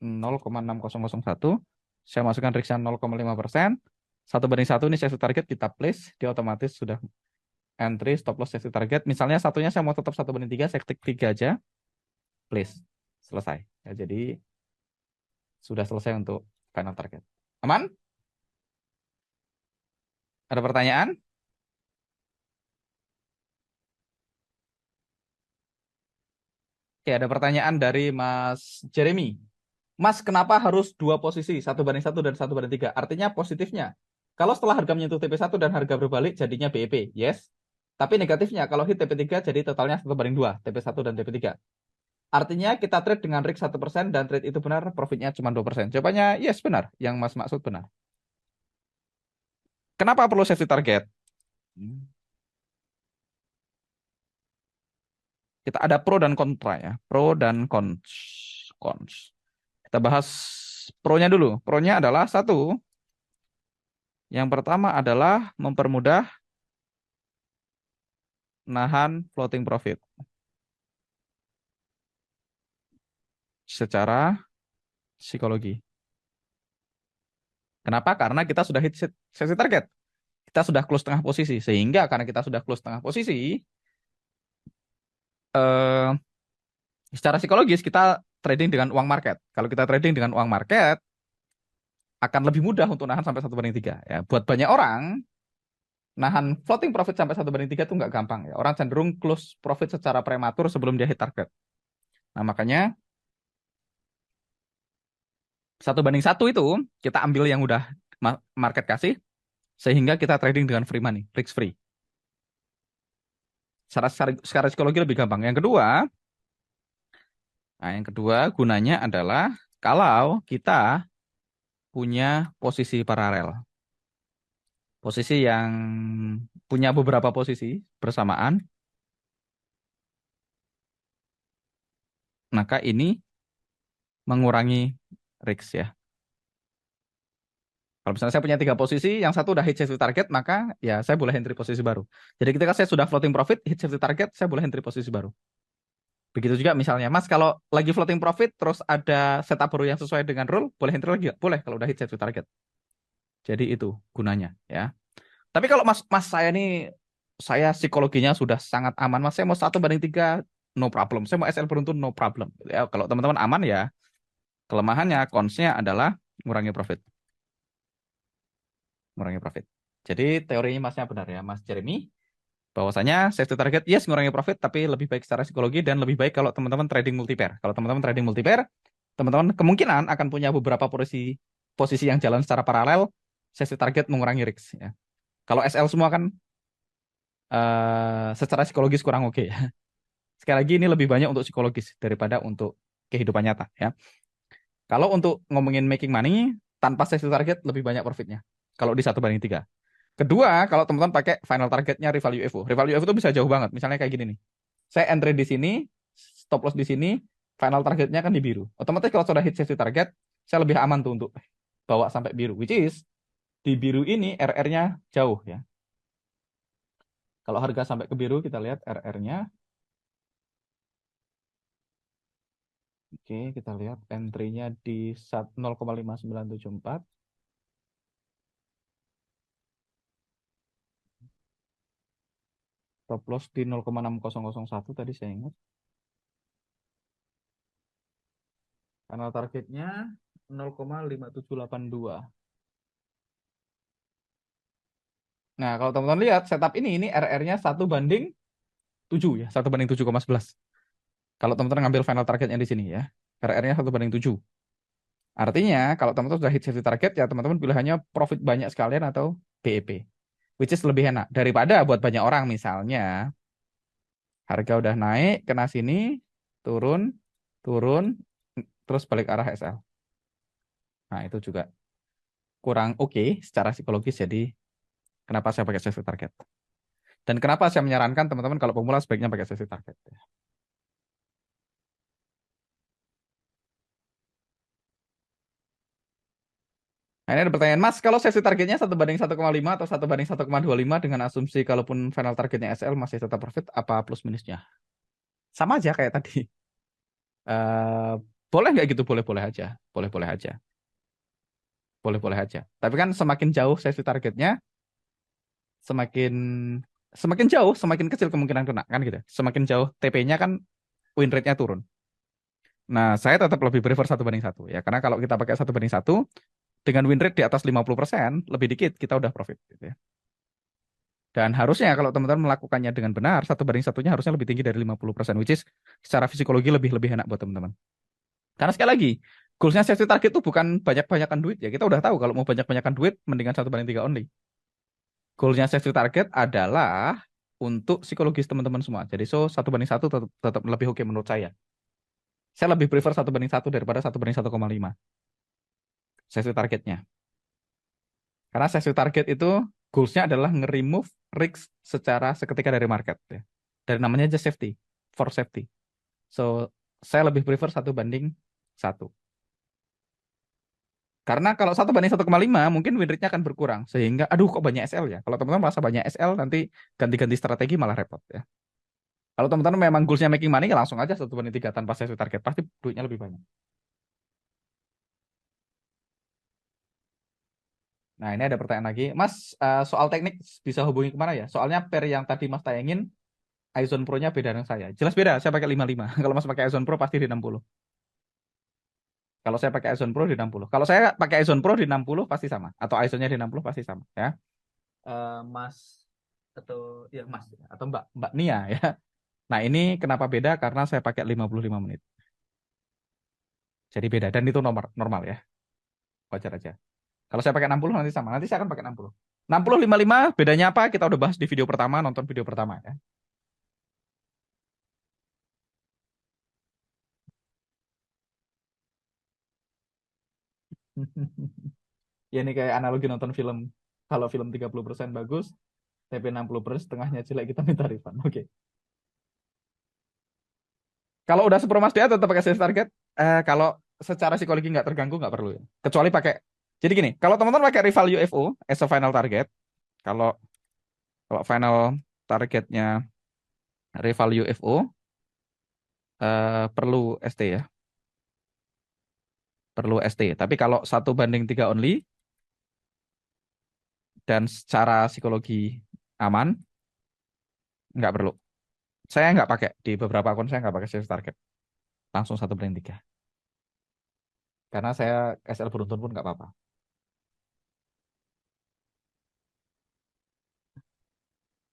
0,6001. Saya masukkan risk-nya 0,5%. 1:1 ini sesi target kita place, dia otomatis sudah entry stop loss sesi target. Misalnya satunya saya mau tetap 1:3, saya klik 3 aja. Place. Selesai. Ya, jadi sudah selesai untuk final target. Aman? Ada pertanyaan? Oke, ada pertanyaan dari Mas Jeremy. Mas, kenapa harus 2 posisi, 1:1 dan 1:3? Artinya positifnya, kalau setelah harga menyentuh TP1 dan harga berbalik jadinya BEP, yes. Tapi negatifnya, kalau hit TP3 jadi totalnya 1:2, TP1 dan TP3. Artinya kita trade dengan risk 1% dan trade itu benar, profitnya cuma 2%. Jawabannya yes, benar. Yang Mas maksud benar. Kenapa perlu safety target? Kita ada pro dan kontra ya. Pro dan cons. Kita bahas pro-nya dulu. Pro-nya adalah satu. Yang pertama adalah mempermudah nahan floating profit secara psikologi. Kenapa? Karena kita sudah hit sesi target. Kita sudah close tengah posisi. Sehingga karena kita sudah close tengah posisi, secara psikologis kita trading dengan uang market. Kalau kita trading dengan uang market, akan lebih mudah untuk nahan sampai 1:3. Ya, buat banyak orang, nahan floating profit sampai 1:3 itu nggak gampang. Ya. Orang cenderung close profit secara prematur sebelum dia hit target. Nah, makanya 1:1 itu kita ambil yang udah market kasih, sehingga kita trading dengan free money, risk free. Secara psikologi lebih gampang. Yang kedua gunanya adalah kalau kita punya posisi paralel. Posisi yang punya beberapa posisi bersamaan, maka ini mengurangi risk ya. Kalau misalnya saya punya 3 posisi, yang satu udah hit safety target, maka ya saya boleh entry posisi baru. Jadi ketika saya sudah floating profit, hit safety target, saya boleh entry posisi baru. Begitu juga misalnya, Mas, kalau lagi floating profit, terus ada setup baru yang sesuai dengan rule, boleh enter lagi nggak? Boleh kalau udah hit set to target. Jadi itu gunanya ya. Tapi kalau Mas saya nih, saya psikologinya sudah sangat aman, Mas. Saya mau 1:3, no problem. Saya mau SL beruntun, no problem. Ya, kalau teman-teman aman ya, kelemahannya, cons-nya adalah ngurangi profit. Ngurangi profit. Jadi teorinya Masnya benar ya, Mas Jeremy. Bahwasanya safety target, yes, ngurangi profit, tapi lebih baik secara psikologi dan lebih baik kalau teman-teman trading multipair. Kalau teman-teman trading multipair, teman-teman kemungkinan akan punya beberapa posisi posisi yang jalan secara paralel, safety target mengurangi risk ya. Kalau SL semua kan secara psikologis kurang oke ya. Sekali lagi ini lebih banyak untuk psikologis daripada untuk kehidupan nyata ya. Kalau untuk ngomongin making money tanpa safety target lebih banyak profitnya. Kalau di 1:3. Kedua, kalau teman-teman pakai final targetnya rival UFO. Rival UFO itu bisa jauh banget. Misalnya kayak gini nih. Saya entry di sini, stop loss di sini, final targetnya kan di biru. Otomatis kalau sudah hit safety target, saya lebih aman tuh untuk bawa sampai biru. Which is, di biru ini RR-nya jauh ya. Kalau harga sampai ke biru, kita lihat RR-nya. Oke, kita lihat entry-nya di 0,5974. Stop loss di 0,6001 tadi saya ingat. Final targetnya 0,5782. Nah, kalau teman-teman lihat setup ini RR-nya 1:7 ya, 1:7,11. Kalau teman-teman ngambil final targetnya di sini ya, RR-nya 1:7. Artinya, kalau teman-teman sudah hit safety target, ya teman-teman pilihannya profit banyak sekalian atau BEP. Which is lebih enak. Daripada buat banyak orang misalnya, harga udah naik, kena sini, turun, turun, terus balik arah SL. Nah, itu juga kurang oke secara psikologis, jadi kenapa saya pakai safety target. Dan kenapa saya menyarankan teman-teman kalau pemula sebaiknya pakai safety target. Nah, ini ada pertanyaan, Mas, kalau safety targetnya 1:1,5 atau 1:1,25 dengan asumsi kalaupun final targetnya SL masih tetap profit, apa plus minusnya? Sama aja kayak tadi. Eh boleh nggak gitu? Boleh-boleh aja. Boleh-boleh aja. Boleh-boleh aja. Tapi kan semakin jauh safety targetnya, semakin semakin jauh, semakin kecil kemungkinan kena kan gitu. Semakin jauh TP-nya kan win rate-nya turun. Nah, saya tetap lebih prefer 1:1 ya. Karena kalau kita pakai 1:1 dengan win rate di atas 50%, lebih dikit kita udah profit gitu ya. Dan harusnya kalau teman-teman melakukannya dengan benar, 1:1-nya harusnya lebih tinggi dari 50%, which is secara psikologi lebih enak buat teman-teman. Karena sekali lagi, goalsnya safety target itu bukan banyak-banyakan duit ya. Kita udah tahu kalau mau banyak-banyakan duit, mendingan 1:3 only. Goalsnya safety target adalah untuk psikologis teman-teman semua. Jadi 1:1 tetap lebih oke menurut saya. Saya lebih prefer 1:1 daripada 1:1,5 safety targetnya. Karena safety target itu goalsnya adalah nge-remove risk secara seketika dari market ya. Dari namanya aja safety, for safety. So, saya lebih prefer 1:1. Karena kalau 1:1,5 mungkin win rate-nya akan berkurang. Sehingga, aduh kok banyak SL ya. Kalau teman-teman merasa banyak SL, nanti ganti-ganti strategi malah repot ya. Kalau teman-teman memang goals-nya making money, ya langsung aja 1:3 tanpa safety target. Pasti duitnya lebih banyak. Nah, ini ada pertanyaan lagi. Mas, soal teknik bisa hubungi kemana ya? Soalnya pair yang tadi Mas tayangin, Aizen Pro-nya beda dengan saya. Jelas beda, saya pakai 55. Kalau Mas pakai Aizen Pro pasti di 60. Kalau saya pakai Aizen Pro di 60. Kalau saya pakai Aizen Pro di 60 pasti sama. Atau Aizen-nya di 60 pasti sama ya. Mas atau ya Mas atau Mbak Nia ya. Nah, ini kenapa beda? Karena saya pakai 55 menit. Jadi beda dan itu normal ya. Wajar aja. Kalau saya pakai 60 nanti sama. Nanti saya akan pakai 60. 60 55 bedanya apa? Kita udah bahas di video pertama, nonton video pertama ya. Ya ini kayak analogi nonton film. Kalau film 30% bagus, TP 60% setengahnya jelek kita minta refund. Oke. Kalau udah sepromas dia tetap pakai sales target. Kalau secara psikologi nggak terganggu nggak perlu ya. Kecuali pakai. Jadi gini, kalau teman-teman pakai rival UFO as a final target, kalau kalau final targetnya rival UFO, perlu ST ya. Perlu ST. Tapi kalau 1:3 only dan secara psikologi aman, nggak perlu. Saya nggak pakai di beberapa akun saya nggak pakai sales target. Langsung 1:3. Karena saya SL beruntun pun nggak apa-apa.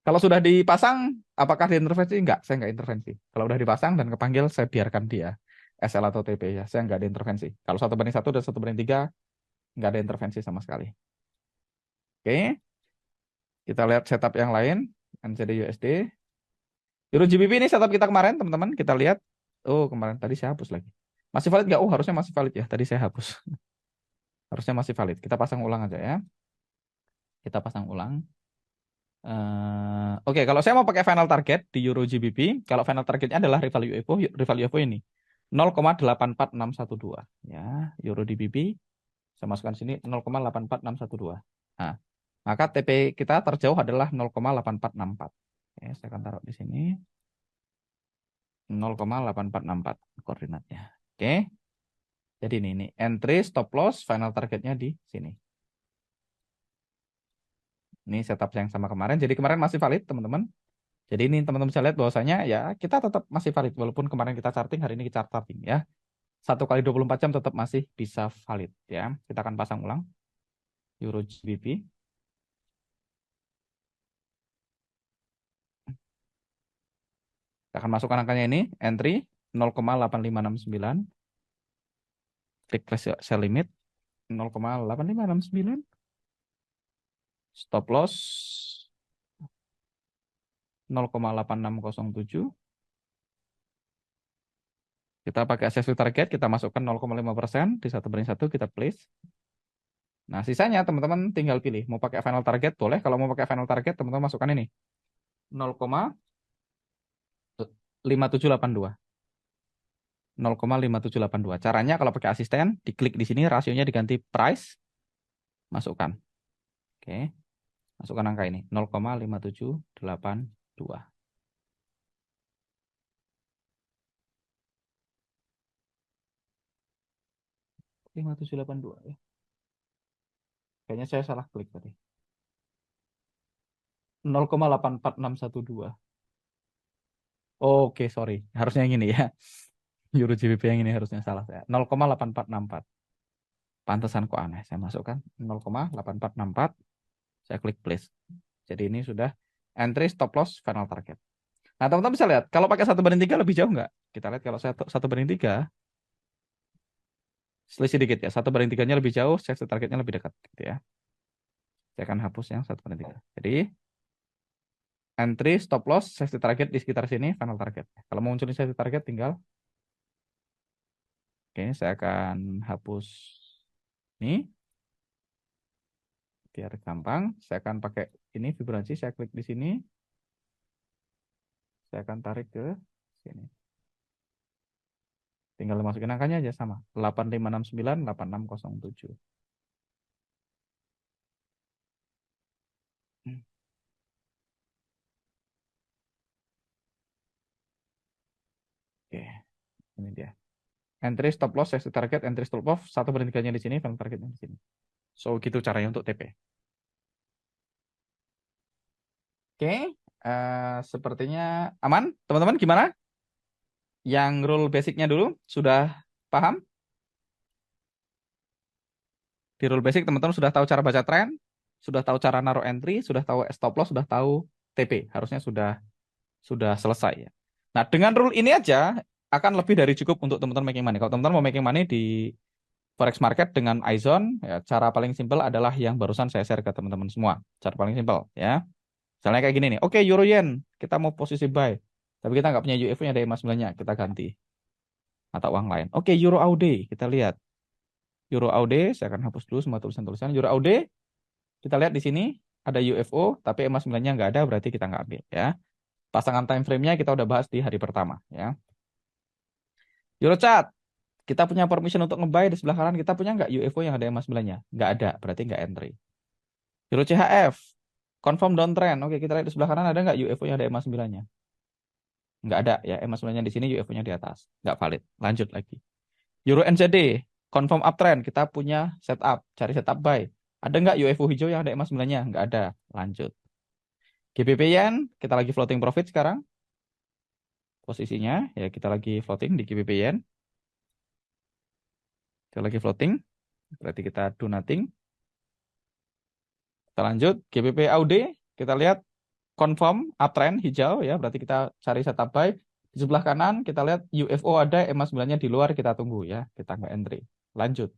Kalau sudah dipasang, apakah diintervensi? Enggak, saya nggak intervensi. Kalau udah dipasang dan kepanggil, saya biarkan dia SL atau TP ya. Saya nggak ada intervensi. Kalau 1:1 dan 1:3, nggak ada intervensi sama sekali. Oke, kita lihat setup yang lain. NZD USD. Euro GBP ini setup kita kemarin, teman-teman. Kita lihat. Oh, kemarin tadi saya hapus lagi. Masih valid nggak? Oh, harusnya masih valid ya. Tadi saya hapus. Harusnya masih valid. Kita pasang ulang aja ya. Kita pasang ulang. Oke, kalau saya mau pakai final target di Euro GBP, kalau final targetnya adalah rival UFO, rival UFO ini 0,84612 ya, Euro GBP saya masukkan sini 0,84612. Nah, maka TP kita terjauh adalah 0,8464. Oke, saya akan taruh di sini 0,8464 koordinatnya. Oke. Jadi ini entry stop loss final targetnya di sini. Ini setup yang sama kemarin. Jadi kemarin masih valid, teman-teman. Jadi ini teman-teman bisa lihat bahwasanya ya kita tetap masih valid walaupun kemarin kita charting, hari ini kita charting ya. 1 kali 24 jam tetap masih bisa valid ya. Kita akan pasang ulang Euro GBP. Kita akan masukkan angkanya ini, entry 0,8569. Klik sell limit 0,8569. Stop loss 0,8607. Kita pakai accessory target, kita masukkan 0,5% di 1:1, kita place. Nah, sisanya teman-teman tinggal pilih. Mau pakai final target boleh. Kalau mau pakai final target, teman-teman masukkan ini. 0,5782. 0,5782. Caranya kalau pakai asisten, diklik di sini, rasionya diganti price, masukkan. Oke. Masukkan angka ini, 0,5782. 5782 ya. Kayaknya saya salah klik tadi. 0,84612. Oke, sorry. Harusnya yang ini ya. Euro GBP yang ini harusnya salah saya. 0,8464. Pantesan kok aneh. Saya masukkan 0,8464. Saya klik place. Jadi ini sudah entry stop loss final target. Nah, teman-teman bisa lihat. Kalau pakai 1:3 lebih jauh nggak? Kita lihat kalau 1:3. Selisih dikit ya. 1:3-nya lebih jauh. Safety targetnya lebih dekat. Gitu ya. Saya akan hapus yang 1:3. Jadi entry stop loss safety target di sekitar sini final target. Kalau mau munculin safety target tinggal. Oke, saya akan hapus ini biar gampang. Saya akan pakai ini Fibonacci, saya klik di sini. Saya akan tarik ke sini. Tinggal masukin angkanya aja sama. 8569 8607. Oke, ini dia. Entry stop loss, safety target, entry stop loss, 1/3-nya di sini, final targetnya di sini. So, gitu caranya untuk TP. Oke, sepertinya aman. Teman-teman gimana? Yang rule basicnya dulu, sudah paham? Di rule basic teman-teman sudah tahu cara baca tren, sudah tahu cara naruh entry, sudah tahu stop loss, sudah tahu TP. Harusnya sudah selesai ya. Nah, dengan rule ini aja akan lebih dari cukup untuk teman-teman making money. Kalau teman-teman mau making money di forex market dengan iZone, ya, cara paling simpel adalah yang barusan saya share ke teman-teman semua. Cara paling simpel ya. Misalnya kayak gini nih. Oke, Euro Yen, kita mau posisi buy. Tapi kita nggak punya UFO-nya dari Mas nya, kita ganti mata uang lain. Oke, Euro AUD, kita lihat. Euro AUD, saya akan hapus dulu semua tulisan-tulisan. Euro AUD, kita lihat di sini ada UFO, tapi emas 9-nya nggak ada, berarti kita nggak ambil ya. Pasangan time frame-nya kita udah bahas di hari pertama ya. Eurochart, kita punya permission untuk nge-buy di sebelah kanan, kita punya nggak UFO yang ada emas 9-nya? Nggak ada, berarti nggak entry. Euro CHF, confirm downtrend. Oke, kita lihat di sebelah kanan ada nggak UFO yang ada emas 9-nya? Nggak ada ya, EMA 9-nya di sini, UFO-nya di atas. Nggak valid. Lanjut lagi. Euro NZD, confirm uptrend. Kita punya setup, cari setup buy. Ada nggak UFO hijau yang ada EMA 9-nya? Nggak ada. Lanjut. GBP Yen, kita lagi floating profit sekarang. Posisinya, ya kita lagi floating di GBP Yen. Kita lagi floating, berarti kita do nothing. Kita lanjut, GBP AUD, kita lihat confirm uptrend hijau ya, berarti kita cari setup buy. Di sebelah kanan kita lihat UFO ada, EMA 9-nya di luar, kita tunggu ya, kita nggak entry. Lanjut.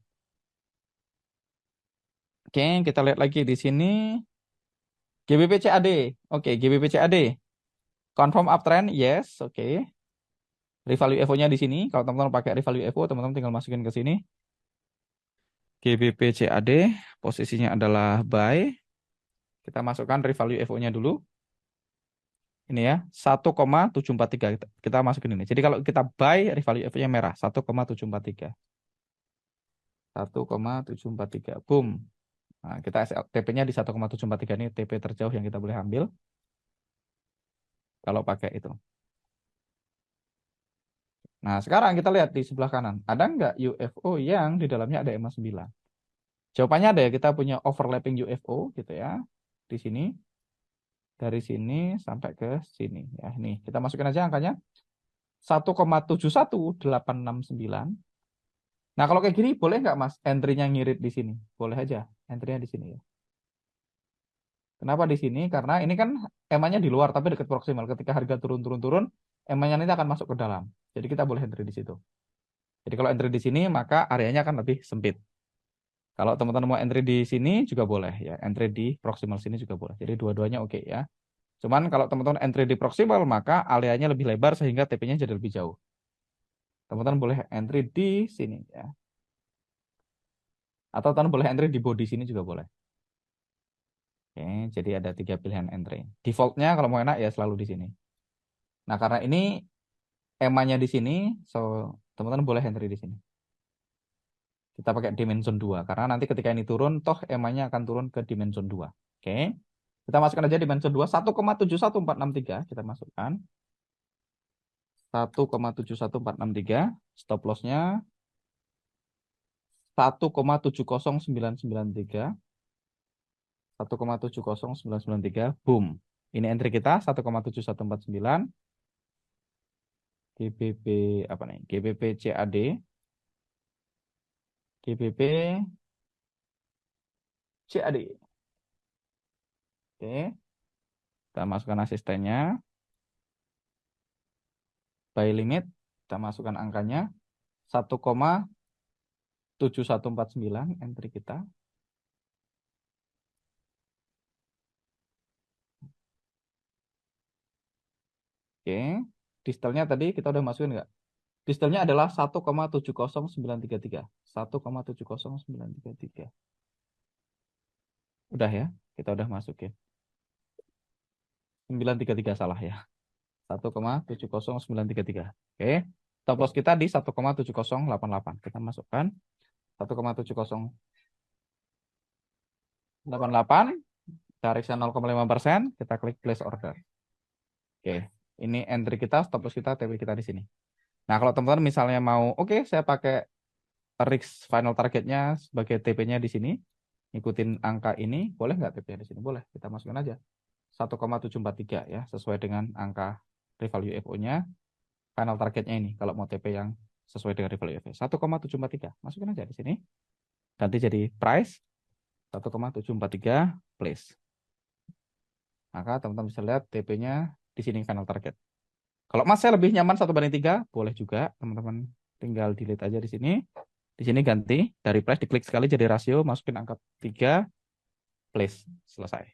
Oke, kita lihat lagi di sini GBP CAD. Oke, GBP CAD. Confirm uptrend, yes, oke. Rival UFO-nya di sini. Kalau teman-teman pakai rival UFO, teman-teman tinggal masukin ke sini. GBP CAD, posisinya adalah buy. Kita masukkan rival UFO-nya dulu. Ini ya, 1,743. Kita masukin ini. Jadi kalau kita buy, rival UFO-nya merah, 1,743. 1,743. Boom. Nah, kita TP-nya di 1,743 ini TP terjauh yang kita boleh ambil. Kalau pakai itu. Nah, sekarang kita lihat di sebelah kanan. Ada nggak UFO yang di dalamnya ada EMA 9? Jawabannya ada ya, kita punya overlapping UFO gitu ya. Di sini. Dari sini sampai ke sini. Ya, ini kita masukin aja angkanya. 1,71869. Nah, kalau kayak gini boleh nggak Mas entry-nya ngirit di sini? Boleh aja entry-nya di sini ya. Kenapa di sini? Karena ini kan EMA-nya di luar tapi dekat proximal. Ketika harga turun-turun-turun, EMA-nya ini akan masuk ke dalam. Jadi kita boleh entry di situ. Jadi kalau entry di sini maka areanya akan lebih sempit. Kalau teman-teman mau entry di sini juga boleh ya. Entry di proximal sini juga boleh. Jadi dua-duanya oke ya. Cuman kalau teman-teman entry di proximal maka areanya lebih lebar sehingga TP-nya jadi lebih jauh. Teman-teman boleh entry di sini ya. Atau teman-teman boleh entry di body sini juga boleh. Oke, jadi ada 3 pilihan entry. Defaultnya kalau mau enak ya selalu di sini. Nah, karena ini EMA-nya di sini, so teman-teman boleh entry di sini. Kita pakai dimension 2 karena nanti ketika ini turun toh EMA-nya akan turun ke dimension 2. Oke. Kita masukkan aja dimension 2 1,71463 kita masukkan. 1,71463 stop loss-nya 1,70993 1,70993 boom. Ini entry kita 1,7149 GBP apa nih? GBP CAD GBP CAD. Oke. Kita masukkan asistennya. Buy limit kita masukkan angkanya 1,7149 entry kita. Oke. Distelnya tadi kita udah masukin nggak? Distelnya adalah 1,70933. 1,70933. Udah ya, kita udah masukin. 933 salah ya. 1,70933. Oke. Stop loss kita di 1,7088. Kita masukkan 1,7088. Tariknya 0,5%. Kita klik place order. Oke. Ini entry kita, stop loss kita, TP kita di sini. Nah, kalau teman-teman misalnya mau, oke, saya pakai risk final targetnya sebagai TP-nya di sini, ikutin angka ini, boleh nggak TP-nya di sini? Boleh, kita masukkan aja. 1,743 ya, sesuai dengan angka rival UFO-nya. Final targetnya ini, kalau mau TP yang sesuai dengan rival UFO. 1,743, masukin aja di sini. Ganti jadi price, 1,743 place. Maka teman-teman bisa lihat TP-nya di sini final target. Kalau Mas saya lebih nyaman 1/3, boleh juga teman-teman tinggal delete aja di sini. Di sini ganti dari price diklik sekali jadi rasio, masukin angka 3, place, selesai.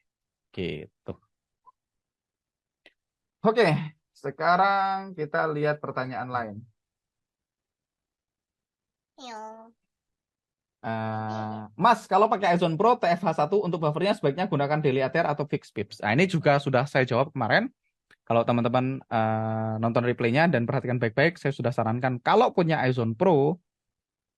Gitu. Oke, sekarang kita lihat pertanyaan lain. Mas, kalau pakai Ozone Pro TFH1 untuk buffernya sebaiknya gunakan daily ATR atau fixed pips. Nah, ini juga sudah saya jawab kemarin. Kalau teman-teman nonton replaynya dan perhatikan baik-baik, saya sudah sarankan kalau punya Ozone Pro,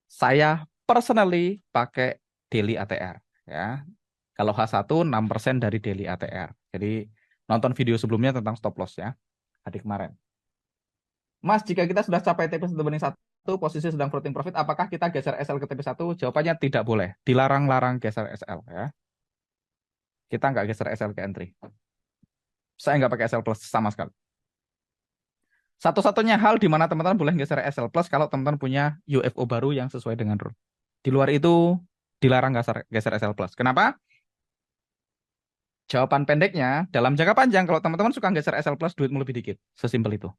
saya personally pakai daily ATR. Ya, kalau H1 6% dari daily ATR. Jadi nonton video sebelumnya tentang stop loss ya, adik kemarin. Mas, jika kita sudah capai TP1/1, posisi sedang floating profit, apakah kita geser SL ke TP1? Jawabannya tidak boleh. Dilarang-larang geser SL ya. Kita nggak geser SL ke entry. Saya nggak pakai SL plus sama sekali. Satu-satunya hal di mana teman-teman boleh geser SL plus kalau teman-teman punya UFO baru yang sesuai dengan rule. Di luar itu dilarang geser SL plus. Kenapa? Jawaban pendeknya, dalam jangka panjang kalau teman-teman suka geser SL plus, duitmu lebih dikit. Sesimpel itu.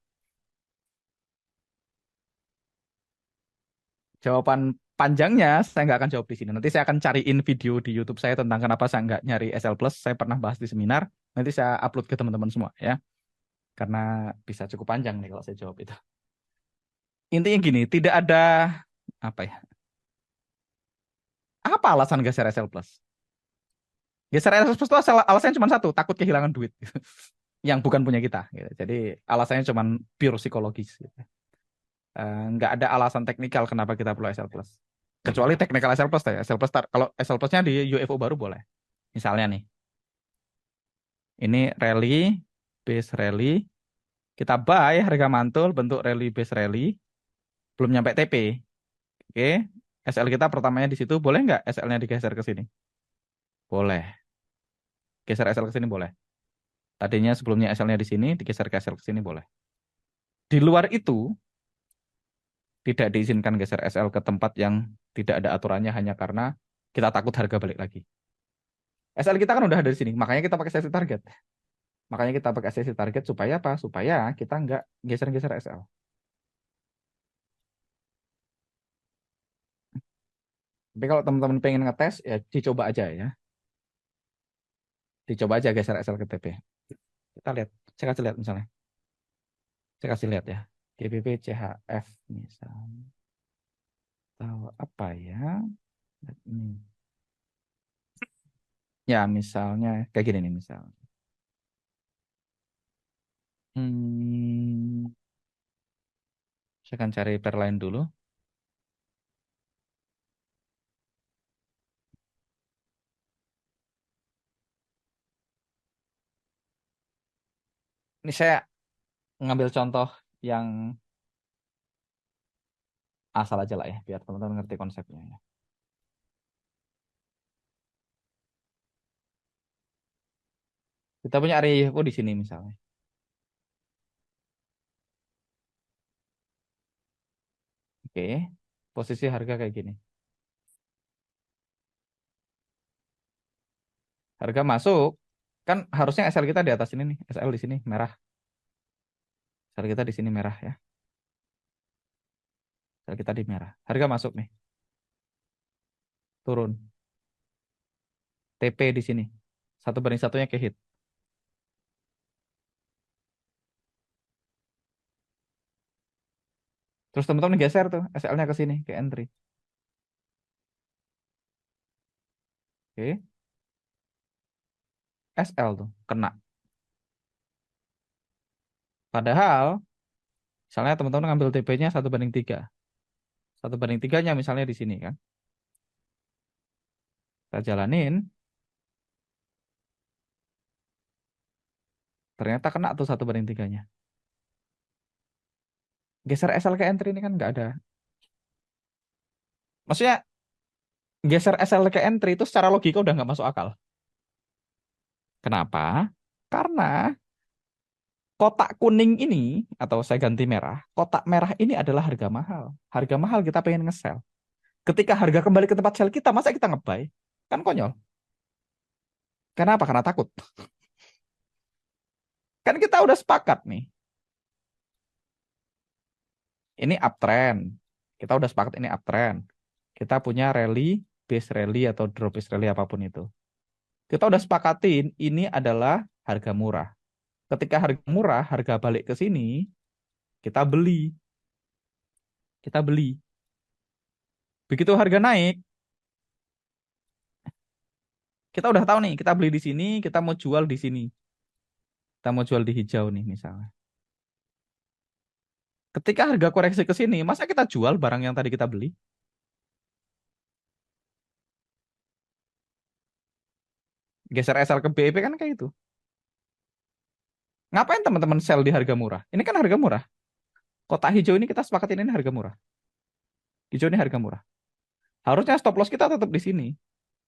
Jawaban panjangnya saya nggak akan jawab di sini. Nanti saya akan cariin video di YouTube saya tentang kenapa saya nggak nyari SL plus. Saya pernah bahas di seminar. Nanti saya upload ke teman-teman semua ya. Karena bisa cukup panjang nih kalau saya jawab itu. Intinya gini, tidak ada apa ya? Apa alasan geser SL plus? Geser SL plus itu alasannya cuma satu, takut kehilangan duit yang bukan punya kita. Gitu. Jadi alasannya cuma pure psikologis. Gitu. Nggak ada alasan teknikal kenapa kita perlu SL plus. Kecuali technical SL plus ya. SL plus kalau SL plusnya di UFO baru boleh. Misalnya nih, ini rally, base rally, kita buy harga mantul bentuk rally base rally, belum nyampe TP. Oke, SL kita pertamanya di situ, boleh nggak SL-nya digeser ke sini? Boleh. Geser SL ke sini boleh. Tadinya sebelumnya SL-nya di sini, digeser ke SL ke sini boleh. Di luar itu, tidak diizinkan geser SL ke tempat yang tidak ada aturannya hanya karena kita takut harga balik lagi. SL kita kan udah ada di sini, makanya kita pakai safety target. Makanya kita pakai safety target supaya apa? Supaya kita nggak geser-geser SL. Tapi kalau teman-teman pengen ngetes, ya dicoba aja ya. Dicoba aja geser SL ke TP. Kita lihat, saya kasih lihat misalnya. Saya kasih lihat ya. GBP CHF misalnya. Tahu apa ya? Ini. Ya misalnya kayak gini nih misal. Hmm, saya akan cari pair lain dulu. Ini saya ngambil contoh yang asal aja lah ya, biar teman-teman ngerti konsepnya ya. Kita punya area UFO di sini misalnya. Oke, posisi harga kayak gini. Harga masuk, kan harusnya SL kita di atas ini nih, SL di sini merah. SL kita di sini merah ya. SL kita di merah. Harga masuk nih, turun. TP di sini. 1/1 ke hit. Terus teman-teman geser tuh SL-nya ke sini, ke entry. Oke, SL tuh kena. Padahal, misalnya teman-teman ngambil TP-nya 1/3. 1/3-nya misalnya di sini kan. Kita jalanin, ternyata kena tuh 1/3-nya. Geser SL ke entry ini kan nggak ada. Maksudnya geser SL ke entry itu secara logika udah nggak masuk akal. Kenapa? Karena kotak kuning ini, atau saya ganti merah, kotak merah ini adalah harga mahal. Harga mahal kita pengen nge-sell. Ketika harga kembali ke tempat sell kita, masa kita nge-buy? Kan konyol. Kenapa? Karena takut. Kan kita udah sepakat nih. Ini uptrend. Kita udah sepakat ini uptrend. Kita punya rally, base rally atau drop base rally apapun itu. Kita udah sepakatin ini adalah harga murah. Ketika harga murah, harga balik ke sini, kita beli. Kita beli. Begitu harga naik, kita udah tahu nih, kita beli di sini, kita mau jual di sini. Kita mau jual di hijau nih misalnya. Ketika harga koreksi ke sini, masa kita jual barang yang tadi kita beli? Geser SL ke BEP kan kayak itu. Ngapain teman-teman sell di harga murah? Ini kan harga murah. Kotak hijau ini kita sepakatin ini harga murah. Hijau ini harga murah. Harusnya stop loss kita tetap di sini.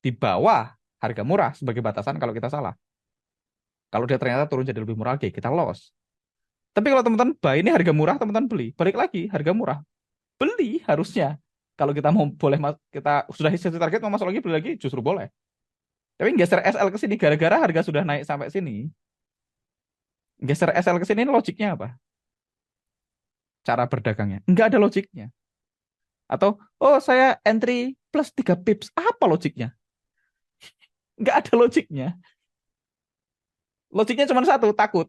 Di bawah harga murah sebagai batasan kalau kita salah. Kalau dia ternyata turun jadi lebih murah, oke, kita loss. Tapi kalau teman-teman buy ini harga murah, teman-teman beli. Balik lagi, harga murah. Beli harusnya. Kalau kita mau boleh kita sudah isi target mau masuk lagi beli lagi justru boleh. Tapi geser SL ke sini gara-gara harga sudah naik sampai sini. Geser SL ke sini logiknya apa? Cara berdagangnya. Enggak ada logiknya. Atau oh saya entry plus 3 pips. Apa logiknya? Enggak ada logiknya. Logiknya cuma satu, takut.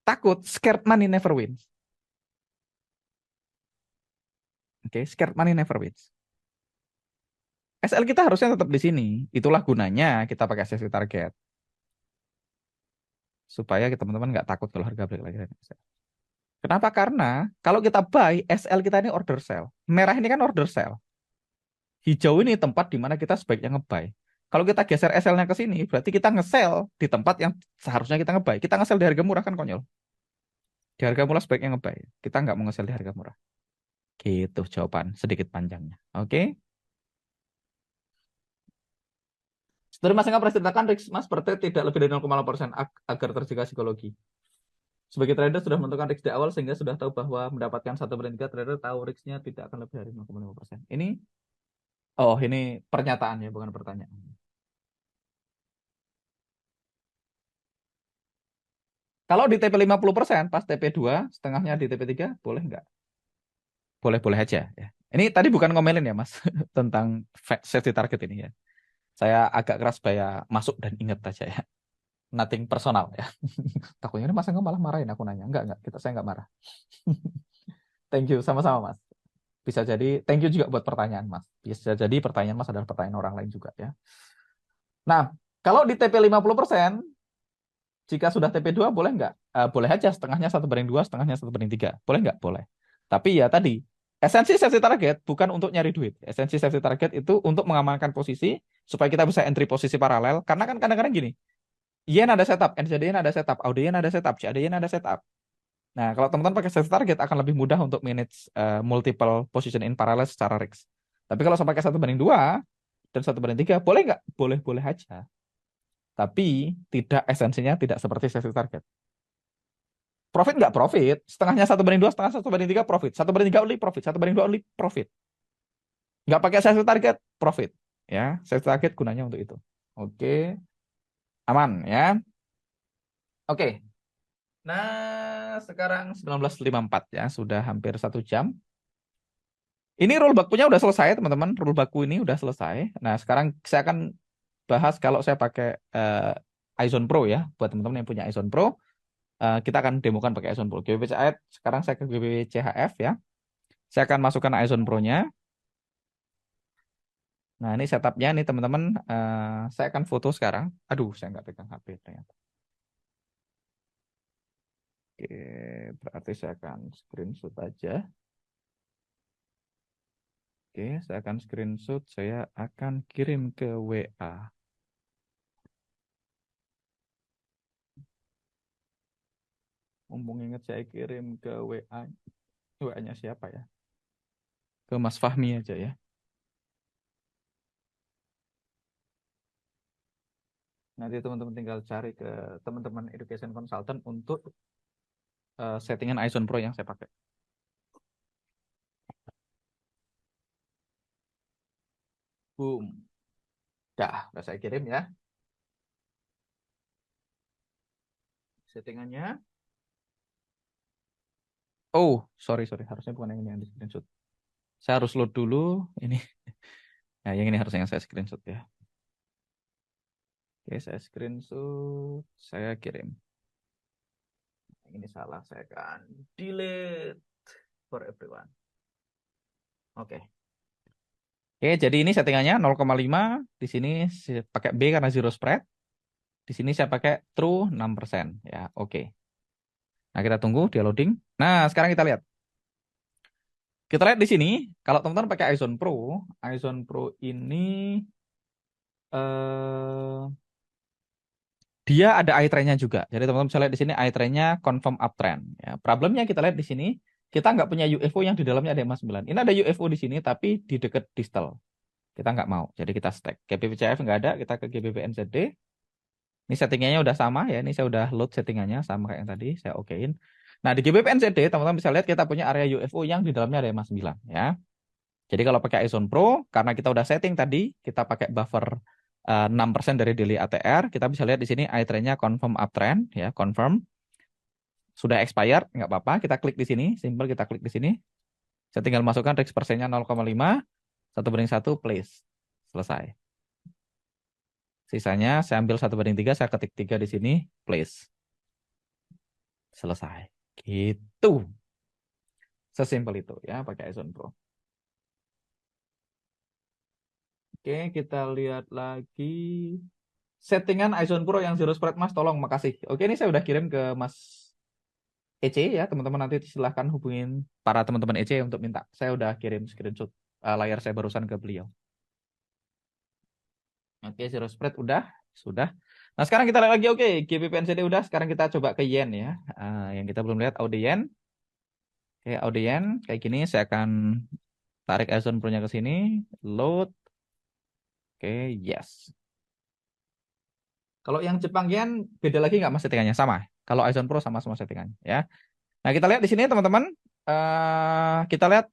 Takut, scared money never wins. Oke, scared money never wins. SL kita harusnya tetap di sini. Itulah gunanya kita pakai sesi target. Supaya teman-teman nggak takut kalau harga balik lagi. Kenapa? Karena kalau kita buy, SL kita ini order sell. Merah ini kan order sell. Hijau ini tempat di mana kita sebaiknya nge-buy. Kalau kita geser SL-nya ke sini, berarti kita nge-sell di tempat yang seharusnya kita nge-buy. Kita nge-sell di harga murah kan konyol. Di harga murah sebaiknya nge-buy. Kita nggak mau nge-sell di harga murah. Gitu jawaban sedikit panjangnya. Oke. Dari Mas Angga ceritakan risk Mas per trade tidak lebih dari 0,5% agar terjaga psikologi. Sebagai trader sudah menentukan risk di awal sehingga sudah tahu bahwa mendapatkan 1/3 trader tahu risknya tidak akan lebih dari 0,5%. Ini pernyataan ya, bukan pertanyaan. Kalau di TP 50%, pas TP2, setengahnya di TP3, boleh nggak? Boleh-boleh aja ya. Ini tadi bukan ngomelin ya Mas, tentang safety target ini ya. Saya agak keras supaya masuk dan ingat aja ya. Nothing personal ya. Takutnya ini Mas Angga malah marahin aku nanya. Enggak, saya enggak marah. Thank you, sama-sama Mas. Bisa jadi, thank you juga buat pertanyaan Mas. Bisa jadi pertanyaan Mas adalah pertanyaan orang lain juga ya. Nah, kalau di TP 50%, jika sudah TP2 boleh nggak? Boleh aja, setengahnya 1/2, setengahnya 1/3. Boleh nggak? Boleh. Tapi ya tadi, esensi safety target bukan untuk nyari duit. Esensi safety target itu untuk mengamankan posisi, supaya kita bisa entry posisi paralel. Karena kan kadang-kadang gini, yen ada setup, NZD-yen ada setup, AUD-yen ada setup, CAD-yen ada setup. Nah, kalau teman-teman pakai safety target akan lebih mudah untuk manage multiple position in parallel secara risk. Tapi kalau saya pakai 1/2 dan 1/3, boleh nggak? Boleh-boleh aja. Tapi tidak esensinya tidak seperti safety target. Profit nggak profit, setengahnya 1/2, setengah 1/3 profit, 1/3 only profit, 1/2 only profit. Nggak pakai safety target, profit. Ya, safety target gunanya untuk itu. Oke, aman ya. Oke. Nah, sekarang 19.54 ya, sudah hampir 1 jam. Ini rule bakunya udah selesai, teman-teman. Rule baku ini udah selesai. Nah, sekarang saya akan bahas kalau saya pakai iZone Pro ya. Buat teman-teman yang punya iZone Pro, kita akan demokan pakai iZone Pro. GBP sekarang saya ke GBP-CHF ya. Saya akan masukkan iZone Pro-nya. Nah, ini setupnya nih teman-teman. Saya akan foto sekarang. Aduh, saya nggak pegang HP ternyata. Oke, berarti saya akan screenshot aja. Oke, saya akan screenshot. Saya akan kirim ke WA. Mumpung ingat saya kirim ke WA. WA-nya siapa ya? Ke Mas Fahmi aja ya. Nanti teman-teman tinggal cari ke teman-teman Education Consultant untuk settingan iZone Pro yang saya pakai. Boom. Udah saya kirim ya. Settingannya. Oh, sorry. Harusnya bukan yang ini yang di screenshot. Saya harus load dulu. Ini. Nah, yang ini harusnya yang saya screenshot ya. Oke, saya screenshot. Saya kirim. Ini salah, saya akan delete for everyone. Oke. Oke, jadi ini settingannya 0,5. Di sini saya pakai B karena zero spread. Di sini saya pakai true 6% ya. Oke. Nah, kita tunggu dia loading. Nah, sekarang kita lihat. Kita lihat di sini, kalau teman-teman pakai iZone Pro ini eh dia ada eye trend-nya juga. Jadi teman-teman bisa lihat di sini eye trend-nya confirm uptrend. Ya, problemnya kita lihat di sini kita nggak punya UFO yang di dalamnya ada EMA 9. Ini ada UFO di sini, tapi di dekat distal. Kita nggak mau, jadi kita stack. GBP-CF nggak ada, kita ke GBP-NZD. Ini settingannya udah sama ya, ini saya udah load settingannya sama kayak yang tadi, saya okein. Nah, di GBP-NZD, teman-teman bisa lihat kita punya area UFO yang di dalamnya ada EMA 9 ya. Jadi kalau pakai iZone Pro, karena kita udah setting tadi, kita pakai buffer 6% dari daily ATR, kita bisa lihat di sini iTrend-nya confirm uptrend ya, confirm. Sudah expired, nggak apa-apa, kita klik di sini, simple kita klik di sini. Saya tinggal masukkan risk persennya 0,5, 1/1, place. Selesai. Sisanya saya ambil 1/3, saya ketik 3 di sini, place. Selesai. Gitu. Sesimpel itu ya pakai iZone Pro. Oke, kita lihat lagi. Settingan iZone Pro yang zero spread, Mas, tolong, makasih. Oke, ini saya udah kirim ke Mas EC ya, teman-teman, nanti silahkan hubungin para teman-teman EC untuk minta. Saya udah kirim screenshot layar saya barusan ke beliau. Oke, zero spread udah, sudah. Nah, sekarang kita lihat lagi, oke, GBP-NZD udah, sekarang kita coba ke yen ya. Yang kita belum lihat, Aude yen. Oke, Aude yen, kayak gini, saya akan tarik iZone Pro-nya ke sini, load. Oke, yes. Kalau yang Jepang yen, beda lagi nggak Mas settingannya? Sama. Kalau iZone Pro sama semua settingannya ya. Nah, kita lihat di sini teman-teman, kita lihat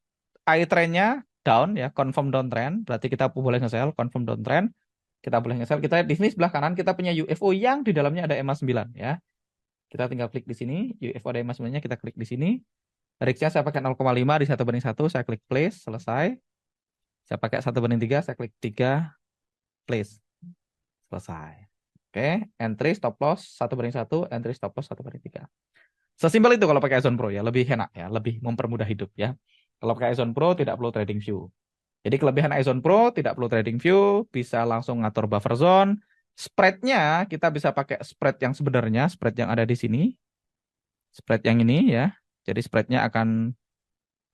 iTrend-nya down ya, confirm downtrend, berarti kita boleh nge-sell, confirm downtrend. Kita boleh nge-sell. Kita lihat di sini sebelah kanan kita punya UFO yang di dalamnya ada EMA 9 ya. Kita tinggal klik di sini, UFO ada EMA 9-nya, kita klik di sini. Risk-nya saya pakai 0,5 di 1/1, saya klik place, selesai. Saya pakai 1/3, saya klik 3, place. Selesai. Oke, entry stop loss 1/1, entry stop loss 1/3. Sesimpel itu kalau pakai iZone Pro ya, lebih enak ya, lebih mempermudah hidup ya. Kalau pakai iZone Pro tidak perlu trading view. Jadi kelebihan iZone Pro tidak perlu trading view, bisa langsung ngatur buffer zone. Spreadnya kita bisa pakai spread yang sebenarnya, spread yang ada di sini. Spread yang ini ya. Jadi spreadnya akan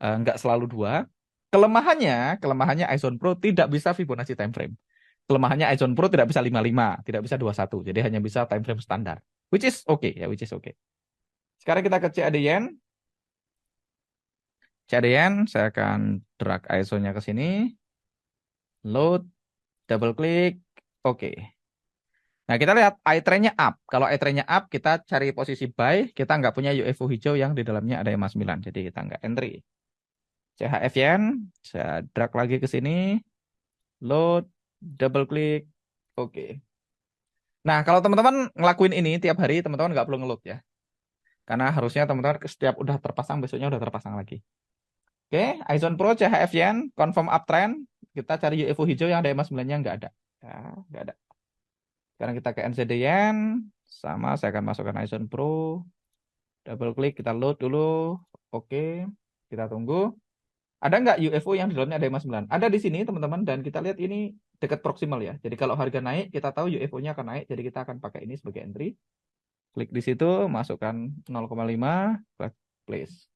nggak selalu 2. Kelemahannya iZone Pro tidak bisa Fibonacci time frame. Kelemahannya iZone Pro tidak bisa 55, tidak bisa 21. Jadi hanya bisa time frame standar. Which is okay ya, which is okay. Sekarang kita ke CAD Yen. CAD Yen, saya akan drag ISO-nya ke sini. Load, double klik, oke. Nah, kita lihat iTrend-nya up. Kalau iTrend-nya up, kita cari posisi buy. Kita nggak punya UFO hijau yang di dalamnya ada EMA 9. Jadi kita nggak entry. CHF Yen, saya drag lagi ke sini. Load, double klik, oke. Nah, kalau teman-teman ngelakuin ini tiap hari, teman-teman nggak perlu ngeload ya. Karena harusnya teman-teman setiap udah terpasang, besoknya udah terpasang lagi. Oke, iZone Pro, CHF Yen, confirm uptrend. Kita cari UFO hijau yang ada EMA 9-nya nggak ada. Ya, nggak ada. Sekarang kita ke NZD Yen. Sama, saya akan masukkan iZone Pro. Double klik, kita load dulu. Oke, kita tunggu. Ada nggak UFO yang di dalamnya ada EMA 9? Ada di sini, teman-teman. Dan kita lihat ini dekat proximal ya. Jadi kalau harga naik, kita tahu UFO-nya akan naik. Jadi kita akan pakai ini sebagai entry. Klik di situ, masukkan 0,5, place.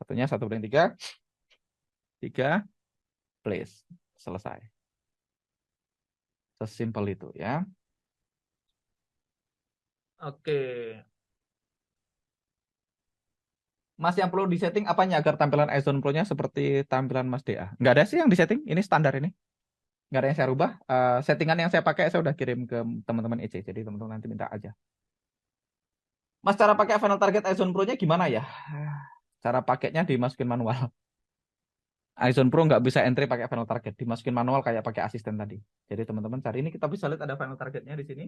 Satunya 1/3, 3, place. Selesai. Sesimpel itu ya. Oke. Mas, yang perlu disetting apanya agar tampilan iZone Pro-nya seperti tampilan Mas DA? Nggak ada sih yang disetting, ini standar ini. Nggak ada yang saya rubah. Settingan yang saya pakai saya udah kirim ke teman-teman EC, jadi teman-teman nanti minta aja. Mas, cara pakai final target iZone Pro-nya gimana ya? Cara pakainya dimasukin manual. iZone Pro nggak bisa entry pakai final target, dimasukin manual kayak pakai asisten tadi. Jadi teman-teman cari ini, kita bisa lihat ada final targetnya di sini.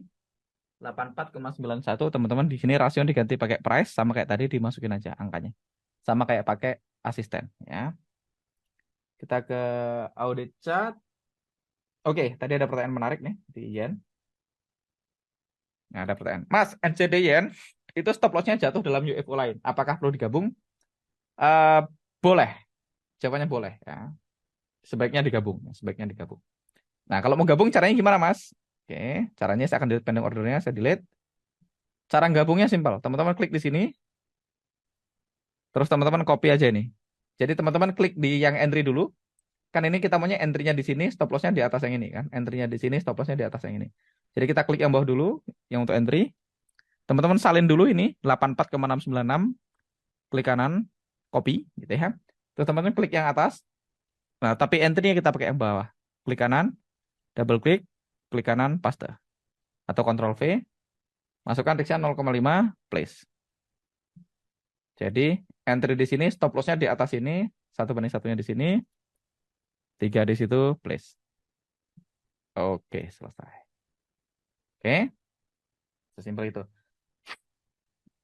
84,91, teman-teman, di sini rasio diganti pakai price, sama kayak tadi dimasukin aja angkanya. Sama kayak pakai asisten ya. Kita ke audit chart. Oke, tadi ada pertanyaan menarik nih di yen. Nah, ada pertanyaan. Mas, NCD yen itu stop loss-nya jatuh dalam UFO lain. Apakah perlu digabung? Boleh. Jawabannya boleh ya. Sebaiknya digabung, sebaiknya digabung. Nah, kalau mau gabung caranya gimana, Mas? Oke, caranya saya akan delete pending ordernya, saya delete. Cara gabungnya simpel. Teman-teman klik di sini. Terus teman-teman copy aja ini. Jadi teman-teman klik di yang entry dulu. Kan ini kita maunya entry-nya di sini, stop loss-nya di atas yang ini kan. Entry-nya di sini, stop loss-nya di atas yang ini. Jadi kita klik yang bawah dulu, yang untuk entry. Teman-teman salin dulu ini 84,696. Klik kanan, copy gitu ya. Terus teman-teman klik yang atas. Nah, tapi entry-nya kita pakai yang bawah. Klik kanan, double klik, klik kanan, paste. Atau Ctrl V, masukkan teksnya 0,5, place. Jadi entry di sini, stop loss-nya di atas ini, 1:1-nya di sini, 3 di situ, place. Oke, selesai. Oke, sesimpel itu.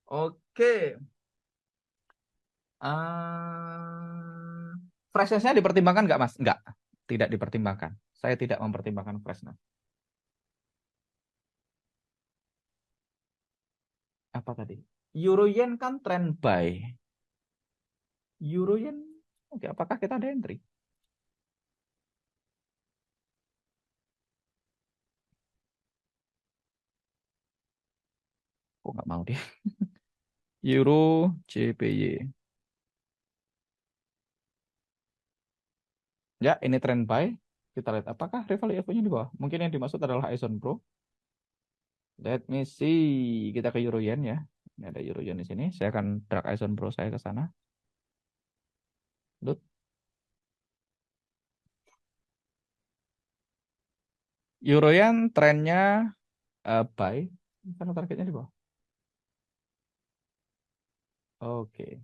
Oke. Uh, Freshness-nya dipertimbangkan nggak, Mas? Nggak, tidak dipertimbangkan. Saya tidak mempertimbangkan freshness. Apa tadi? Euro Yen kan trend buy. Euro Yen, oke, apakah kita ada entry? Kok nggak mau dia? Euro JPY. Ya, ini trend buy. Kita lihat apakah rival EVO-nya di bawah. Mungkin yang dimaksud adalah Ison Pro. Let me see. Kita ke Euro Yen ya. Ini ada Euro Yen di sini. Saya akan drag Ison Pro saya ke sana. Look. Euro Yen trennya buy. Karena targetnya di bawah. Oke.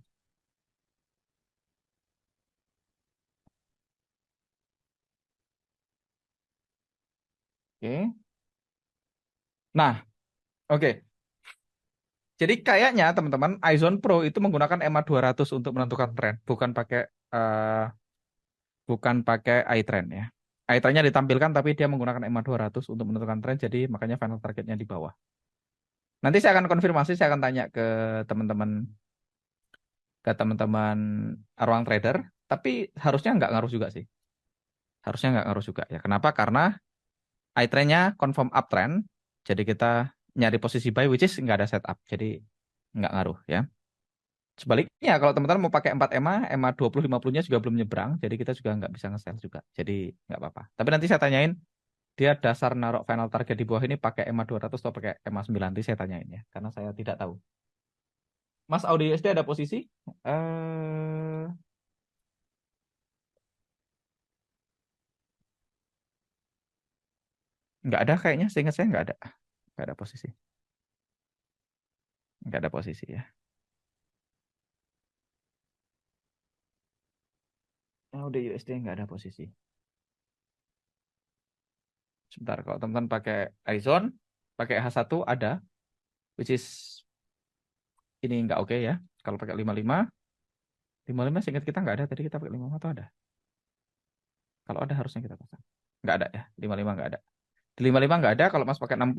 Oke. Nah, oke. Jadi kayaknya teman-teman Izone Pro itu menggunakan EMA 200 untuk menentukan tren, eh, bukan pakai iTrend ya. iTrendnya ditampilkan tapi dia menggunakan EMA 200 untuk menentukan tren, jadi makanya final targetnya di bawah. Nanti saya akan konfirmasi, saya akan tanya teman-teman ke teman-teman ruang trader, tapi harusnya nggak ngaruh juga sih. Harusnya nggak ngaruh juga ya. Kenapa? Karena iTrendnya confirm uptrend, jadi kita nyari posisi buy which is nggak ada setup, jadi nggak ngaruh ya. Sebaliknya, kalau teman-teman mau pakai 4 EMA, EMA 20-50-nya juga belum nyebrang, jadi kita juga nggak bisa nge-sell juga. Jadi nggak apa-apa. Tapi nanti saya tanyain, dia dasar naruh final target di bawah ini pakai EMA 200 atau pakai EMA 9, nanti saya tanyain ya, karena saya tidak tahu. Mas Audi USD ada posisi? Eh, nggak ada kayaknya, seingat saya nggak ada posisi. Nggak ada posisi ya. Audi USD nggak ada posisi. Sebentar, kalau teman-teman pakai iZone, pakai H1 ada, which is ini nggak oke ya. Kalau pakai 55 seingat kita nggak ada. Tadi kita pakai 55 atau ada? Kalau ada harusnya kita pasang. Nggak ada ya. 55 nggak ada. Di 55 nggak ada. Kalau Mas pakai 60.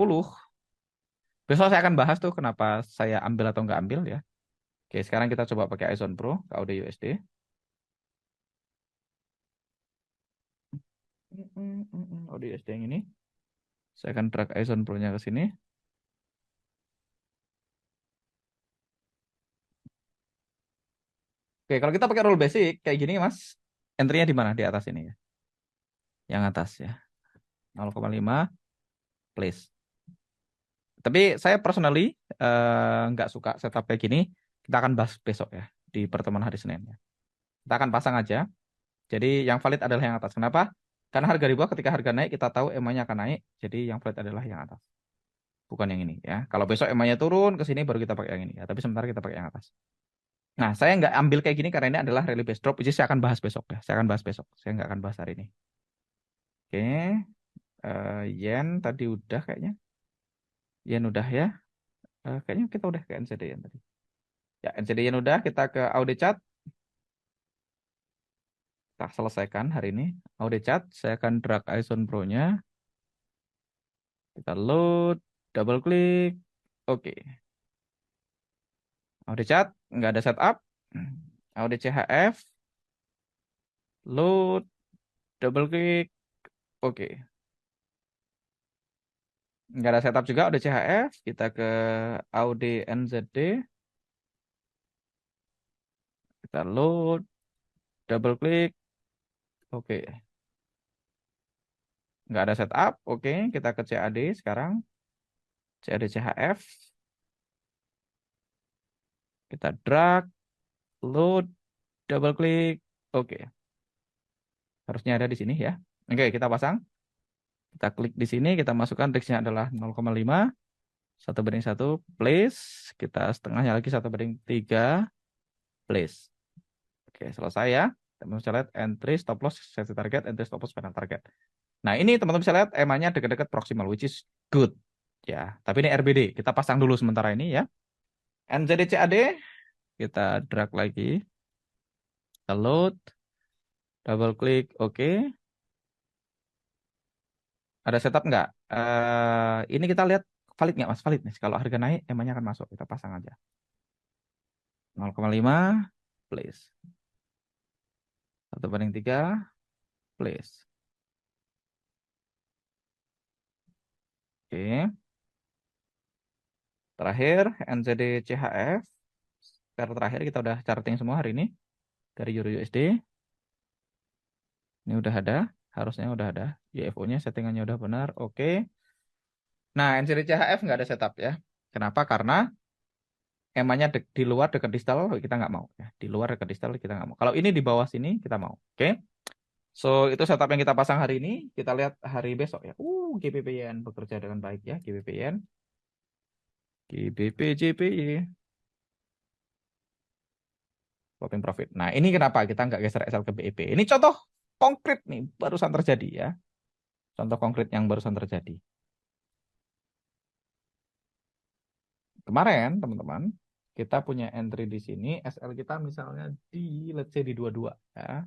Besok saya akan bahas tuh kenapa saya ambil atau nggak ambil ya. Oke, sekarang kita coba pakai iZone Pro ke Audio USD. Audio USD yang ini. Saya akan drag iZone Pro-nya ke sini. Oke, kalau kita pakai rule basic kayak gini Mas, entry-nya di mana? Di atas ini ya. Yang atas ya. 0,5 place. Tapi saya personally nggak suka setup kayak gini. Kita akan bahas besok ya di pertemuan hari Senin ya. Kita akan pasang aja. Jadi yang valid adalah yang atas. Kenapa? Karena harga di bawah ketika harga naik kita tahu EMA-nya akan naik. Jadi yang valid adalah yang atas. Bukan yang ini ya. Kalau besok EMA-nya turun ke sini baru kita pakai yang ini ya. Tapi sementara kita pakai yang atas. Nah, saya nggak ambil kayak gini karena ini adalah rally base drop. Jadi saya akan bahas besok ya. Saya akan bahas besok. Saya nggak akan bahas hari ini. Oke. Yen tadi udah kayaknya. Yen udah ya. Kayaknya kita udah ke NCD Yen tadi. Ya, NCD Yen udah. Kita ke Aude Chart. Kita selesaikan hari ini. Aude Chart. Saya akan drag Ison Pro-nya. Kita load. Double klik. Oke. Aude Chart. Nggak ada setup. Aude CHF. Load. Double klik. Oke. Nggak ada setup juga. Aude CHF. Kita ke Aude NZD. Kita load. Double klik. Oke. Nggak ada setup. Oke. Kita ke CAD sekarang. CAD CHF. Kita drag. Load. double klik. Oke. Harusnya ada di sini ya. Oke, kita pasang. Kita klik di sini, kita masukkan teksnya adalah 0,5, 1:1, place. Kita setengahnya lagi 1:3, place. Oke, selesai ya. Teman-teman bisa lihat entry, stop loss, set target, entry, stop loss, final target. Nah, ini teman-teman bisa lihat EMA-nya dekat-dekat proximal, which is good. Ya, tapi ini RBD. Kita pasang dulu sementara ini ya. NZD-CAD, kita drag lagi. Kita load, double klik, oke. Ada setup nggak? Ini kita lihat valid nggak mas? Valid nih. Kalau harga naik, EMA-nya akan masuk. Kita pasang aja. 0,5, please. 1:3, please. Oke. Terakhir, NZD CHF. Pair terakhir kita udah charting semua hari ini. Dari Euro USD. Ini udah ada. Harusnya udah ada. UFO-nya settingannya udah benar. Oke. Nah, NZD CHF nggak ada setup ya. Kenapa? Karena EMA-nya di luar dekat distal kita nggak mau. Ya. Di luar dekat distal kita nggak mau. Kalau ini di bawah sini kita mau. Oke. So, itu setup yang kita pasang hari ini. Kita lihat hari besok ya. GBP-Yen bekerja dengan baik ya. GBP-Yen. GBP-JPY. Swapping profit. Nah, ini kenapa kita nggak geser SL ke BEP. Ini contoh konkret nih, barusan terjadi ya. Contoh konkret yang barusan terjadi. Kemarin, teman-teman, kita punya entry di sini. SL kita misalnya di, let's say di 22 ya.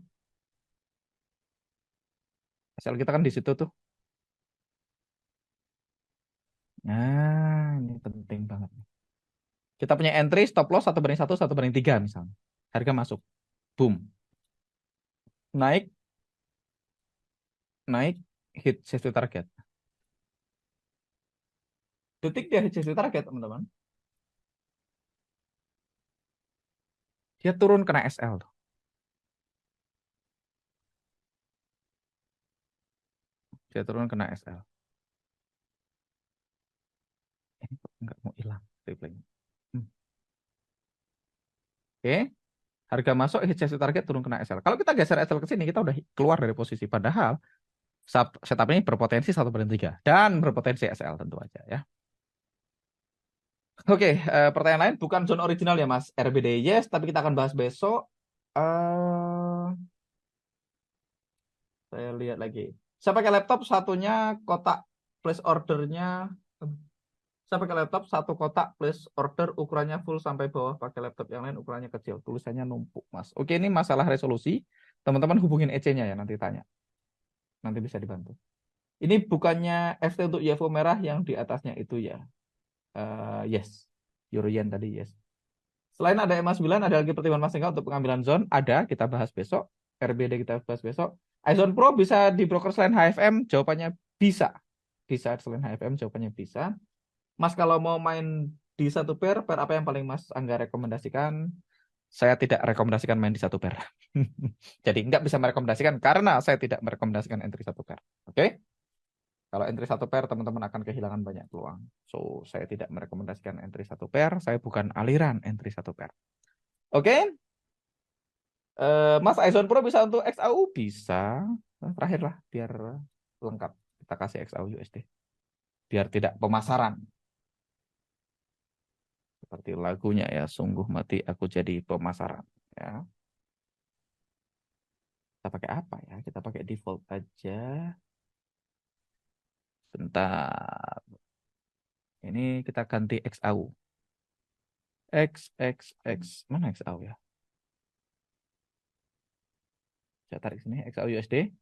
SL kita kan di situ tuh. Nah, ini penting banget. Kita punya entry stop loss 1:1, 1:3 misalnya. Harga masuk. Boom. Naik. Naik. Hit safety target. Detik dia hit safety target, teman-teman. Dia turun kena SL tuh. Dia turun kena SL. Ini nggak mau hilang replaynya. Oke. Harga masuk, hit safety target, turun kena SL. Kalau kita geser SL ke sini, kita udah keluar dari posisi. Padahal setup ini berpotensi 1:3 dan berpotensi SL tentu aja ya. Oke, pertanyaan lain bukan zone original ya Mas. RBD yes, tapi kita akan bahas besok. Saya lihat lagi. Saya pakai laptop, satunya kotak place ordernya. Saya pakai laptop, satu kotak place order ukurannya full sampai bawah. Pakai laptop yang lain ukurannya kecil. Tulisannya numpuk Mas. Oke, ini masalah resolusi. Teman-teman hubungin EC-nya ya, nanti tanya. Nanti bisa dibantu. Ini bukannya FT untuk UFO merah yang di atasnya itu ya. Yes. Euro Yen tadi yes. Selain ada EMA 9, ada lagi pertimbangan Mas Engga untuk pengambilan zone. Ada, kita bahas besok. RBD kita bahas besok. iZone Pro bisa di broker selain HFM? Jawabannya bisa. Bisa selain HFM, jawabannya bisa. Mas kalau mau main di satu pair apa yang paling Mas Angga rekomendasikan? Saya tidak rekomendasikan main di satu pair. Jadi nggak bisa merekomendasikan karena saya tidak merekomendasikan entry satu pair. Oke? Kalau entry satu pair, teman-teman akan kehilangan banyak peluang. So, saya tidak merekomendasikan entry satu pair. Saya bukan aliran entry satu pair. Oke? Mas, iZone Pro bisa untuk XAU? Bisa. Terakhir lah, biar lengkap. Kita kasih XAU USD. Biar tidak pemasaran. Seperti lagunya ya, sungguh mati aku jadi pemasaran. Ya. Kita pakai apa ya? Kita pakai default aja. Bentar. Ini kita ganti XAU. X. Mana XAU ya? Saya tarik sini, XAU USD.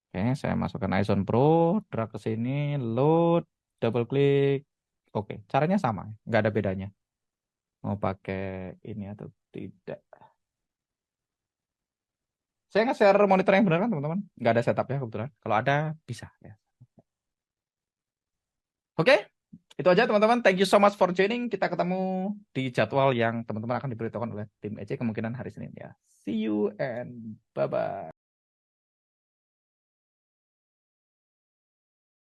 Oke, saya masukkan iZone Pro, drag ke sini, load, double klik. Oke, caranya sama, nggak ada bedanya. Mau pakai ini atau tidak. Saya nge-share monitor yang benar kan teman-teman? Nggak ada setupnya kebetulan. Kalau ada, bisa ya. Oke, itu aja teman-teman. Thank you so much for joining. Kita ketemu di jadwal yang teman-teman akan diberitahukan oleh tim EC kemungkinan hari Senin ya. See you and bye-bye.